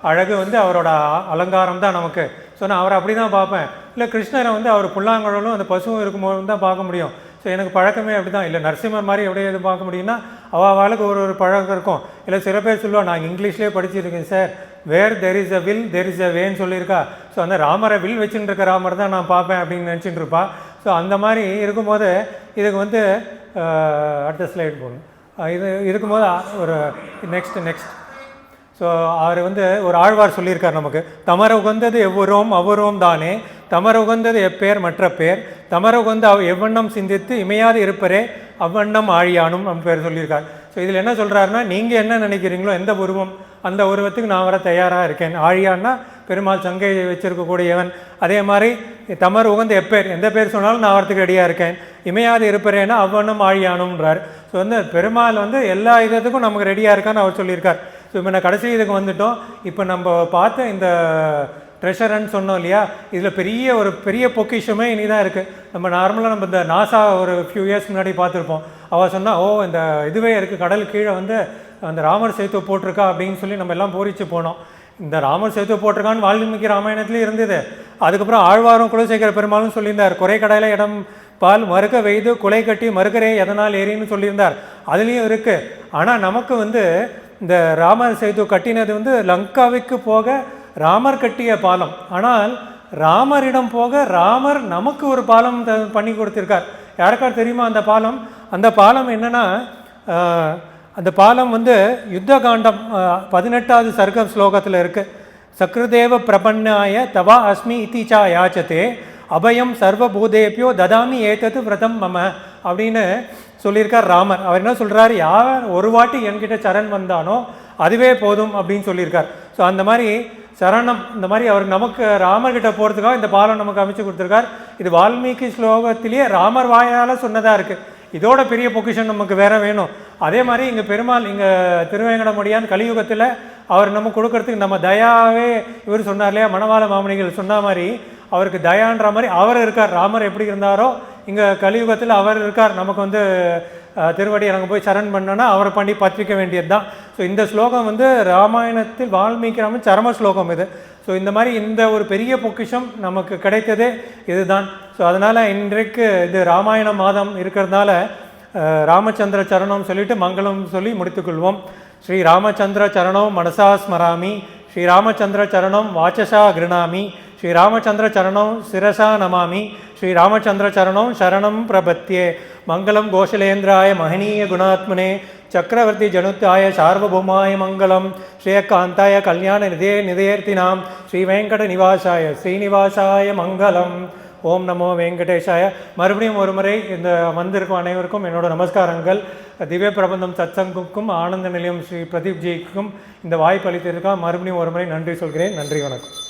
அழகு அவரோட அலங்காரம் தான் நமக்கு. ஸோ நான் அவரை அப்படி தான் பார்ப்பேன். இல்லை கிருஷ்ணரை அவர் புல்லாங்குழலும் அந்த பசுவும் இருக்கும்போது தான் பார்க்க முடியும். ஸோ எனக்கு பழக்கமே அப்படி தான். இல்லை நரசிம்மர் மாதிரி எப்படி எது பார்க்க முடியும்னா அவளுக்கு ஒரு பழக்கம் இருக்கும். இல்லை சில பேர் சொல்லுவாள், நான் இங்கிலீஷ்லேயே படிச்சிருக்கேன் sir, where there is a will there is a வேன்னு சொல்லியிருக்கா. ஸோ அந்த ராமரை வில் வச்சுட்டு இருக்க ராமர் தான் நான் பார்ப்பேன் அப்படின்னு நினச்சிட்டு இருப்பா. ஸோ அந்த மாதிரி இருக்கும்போது இதுக்கு அடுத்த ஸ்லைட் போகணும். இது இருக்கும்போது ஒரு நெக்ஸ்ட் ஸோ அவர் ஒரு ஆழ்வார் சொல்லியிருக்கார் நமக்கு, தமர உகந்தது எவ்வொரும் அவ்வொரும் தானே, தமர உகந்தது எப்பேர் மற்ற பேர், தமர உகந்து எவ்வண்ணம் சிந்தித்து இமையாது இருப்பரே அவ்வண்ணம் ஆழியானும் நம்ம பேர் சொல்லியிருக்கார். ஸோ இதில் என்ன சொல்கிறாருன்னா, நீங்கள் என்ன நினைக்கிறீங்களோ எந்த உருவம் அந்த உருவத்துக்கு நான் வர தயாராக இருக்கேன். ஆழியான்னா பெருமாள் சங்கை வச்சிருக்கக்கூடியவன். அதே மாதிரி தமர் உகந்த எப்பேர், எந்த பேர் சொன்னாலும் நான் வரத்துக்கு ரெடியாக இருக்கேன். இமையாது இருப்பறேன்னா அவ்வண்ணம் ஆழியானும்ன்றார். ஸோ பெருமாள் எல்லா இதத்துக்கும் நமக்கு ரெடியாக இருக்கான்னு அவர் சொல்லியிருக்கார். ஸோ இப்போ நான் கடைசி இதுக்கு வந்துட்டோம். இப்போ நம்ம பார்த்த இந்த ட்ரெஷர்ன்னு சொன்னோம் இல்லையா, இதில் பெரிய பொக்கிஷமே இனி தான் இருக்குது. நம்ம நார்மலாக நம்ம இந்த நாசா ஒரு ஃபியூ இயர்ஸ் முன்னாடி பார்த்துருப்போம். அவள் சொன்னால், ஓ இந்த இதுவே இருக்குது, கடல் கீழே அந்த ராமர் சேத்து போட்டிருக்கா அப்படின்னு சொல்லி நம்ம எல்லாம் பூரிச்சு போனோம். இந்த ராமர் சேத்து போட்டிருக்கான்னு வால்மீகி ராமாயணத்துலேயும் இருந்தது. அதுக்கப்புறம் ஆழ்வாரும் குலசேகர பெருமாளும் சொல்லியிருந்தார், குறை கடையில் இடம் பால் மறுக்க வெய்து குலை கட்டி மறுக்கரே எதனால் ஏறின்னு சொல்லியிருந்தார். அதுலேயும் இருக்குது. ஆனால் நமக்கு இந்த ராமர் சேது கட்டினது லங்காவுக்கு போக ராமர் கட்டிய பாலம். ஆனால் ராமரிடம் போக ராமர் நமக்கு ஒரு பாலம் பண்ணி கொடுத்திருக்கார். யாருக்கார் தெரியுமா அந்த பாலம்? அந்த பாலம் என்னன்னா, அந்த பாலம் யுத்த காண்டம் 18வது சர்க்கம் ஸ்லோகத்தில் இருக்கு. சக்ருதேவ பிரபன்னாய தவா அஸ்மி இத்திச்சா யாச்சதே அபயம் சர்வபூதேபியோ ததாமி ஏத்தது விரதம் மம அப்படின்னு சொல்லியிருக்கார் ராமர். அவர் என்ன சொல்கிறார், யார் ஒரு வாட்டி என்கிட்ட சரண் வந்தானோ அதுவே போதும் அப்படின்னு சொல்லியிருக்கார். ஸோ அந்த மாதிரி சரணம், இந்த மாதிரி அவர் நமக்கு ராமர்கிட்ட போகிறதுக்காக இந்த பாலம் நமக்கு அமைச்சு கொடுத்துருக்கார். இது வால்மீகி ஸ்லோகத்திலேயே ராமர் வாயால் சொன்னதாக இருக்குது. இதோட பெரிய பொக்கிஷன் நமக்கு வேற வேணும். அதே மாதிரி இங்கே பெருமாள் இங்கே திருவேங்கடமுடியான் கலியுகத்தில் அவர் நம்ம கொடுக்கறதுக்கு நம்ம தயாவே இவர் சொன்னார் இல்லையா, மணவாள மாமணிகள் சொன்ன மாதிரி அவருக்கு தயான்ற மாதிரி அவர் இருக்கார். ராமர் எப்படி இருந்தாரோ இங்கே கலியுகத்தில் அவர் இருக்கார். நமக்கு திருவடி அங்கே போய் சரண் பண்ணோன்னா அவரை பண்ணி பற்றிக்க வேண்டியது தான். ஸோ இந்த ஸ்லோகம் ராமாயணத்தில் வால்மீகி ராமன் சரம ஸ்லோகம் இது. ஸோ இந்த மாதிரி இந்த ஒரு பெரிய பொக்கிஷம் நமக்கு கிடைத்ததே இதுதான். ஸோ அதனால் இன்றைக்கு இது ராமாயண மாதம் இருக்கிறதுனால ராமச்சந்திர சரணம் சொல்லிட்டு மங்களம் சொல்லி முடித்துக்கொள்வோம். ஸ்ரீ ராமச்சந்திர சரணம் மனசா ஸ்மராமி, ஸ்ரீ ராமச்சந்திர சரணம் வாச்சசா கிருணாமி, ஸ்ரீ ராமச்சந்திர சரணம் சிரசா நமாமி, ஸ்ரீ ராமச்சந்திர சரணம் சரணம் பிரபத்தியே. மங்களம் கோஷலேந்திராய மகனீய குணாத்மனே சக்கரவர்த்தி ஜனுத்தாய சார்வபௌமாய மங்களம். ஸ்ரீயகாந்தாய கல்யாண நிதேர்த்தினாம் ஸ்ரீ வெங்கட நிவாசாய ஸ்ரீனிவாசாய மங்களம். ஓம் நமோ வெங்கடேஷாய. மறுபடியும் ஒரு முறை இந்த வந்திருக்கும் அனைவருக்கும் என்னோட நமஸ்காரங்கள். திவ்ய பிரபந்தம் சத்சங்குக்கும் ஆனந்த நிலையம் ஸ்ரீ பிரதீப் ஜிக்கும் இந்த வாய்ப்பு அளித்திருக்கா மறுபடியும் ஒரு முறை நன்றி சொல்கிறேன். நன்றி, வணக்கம்.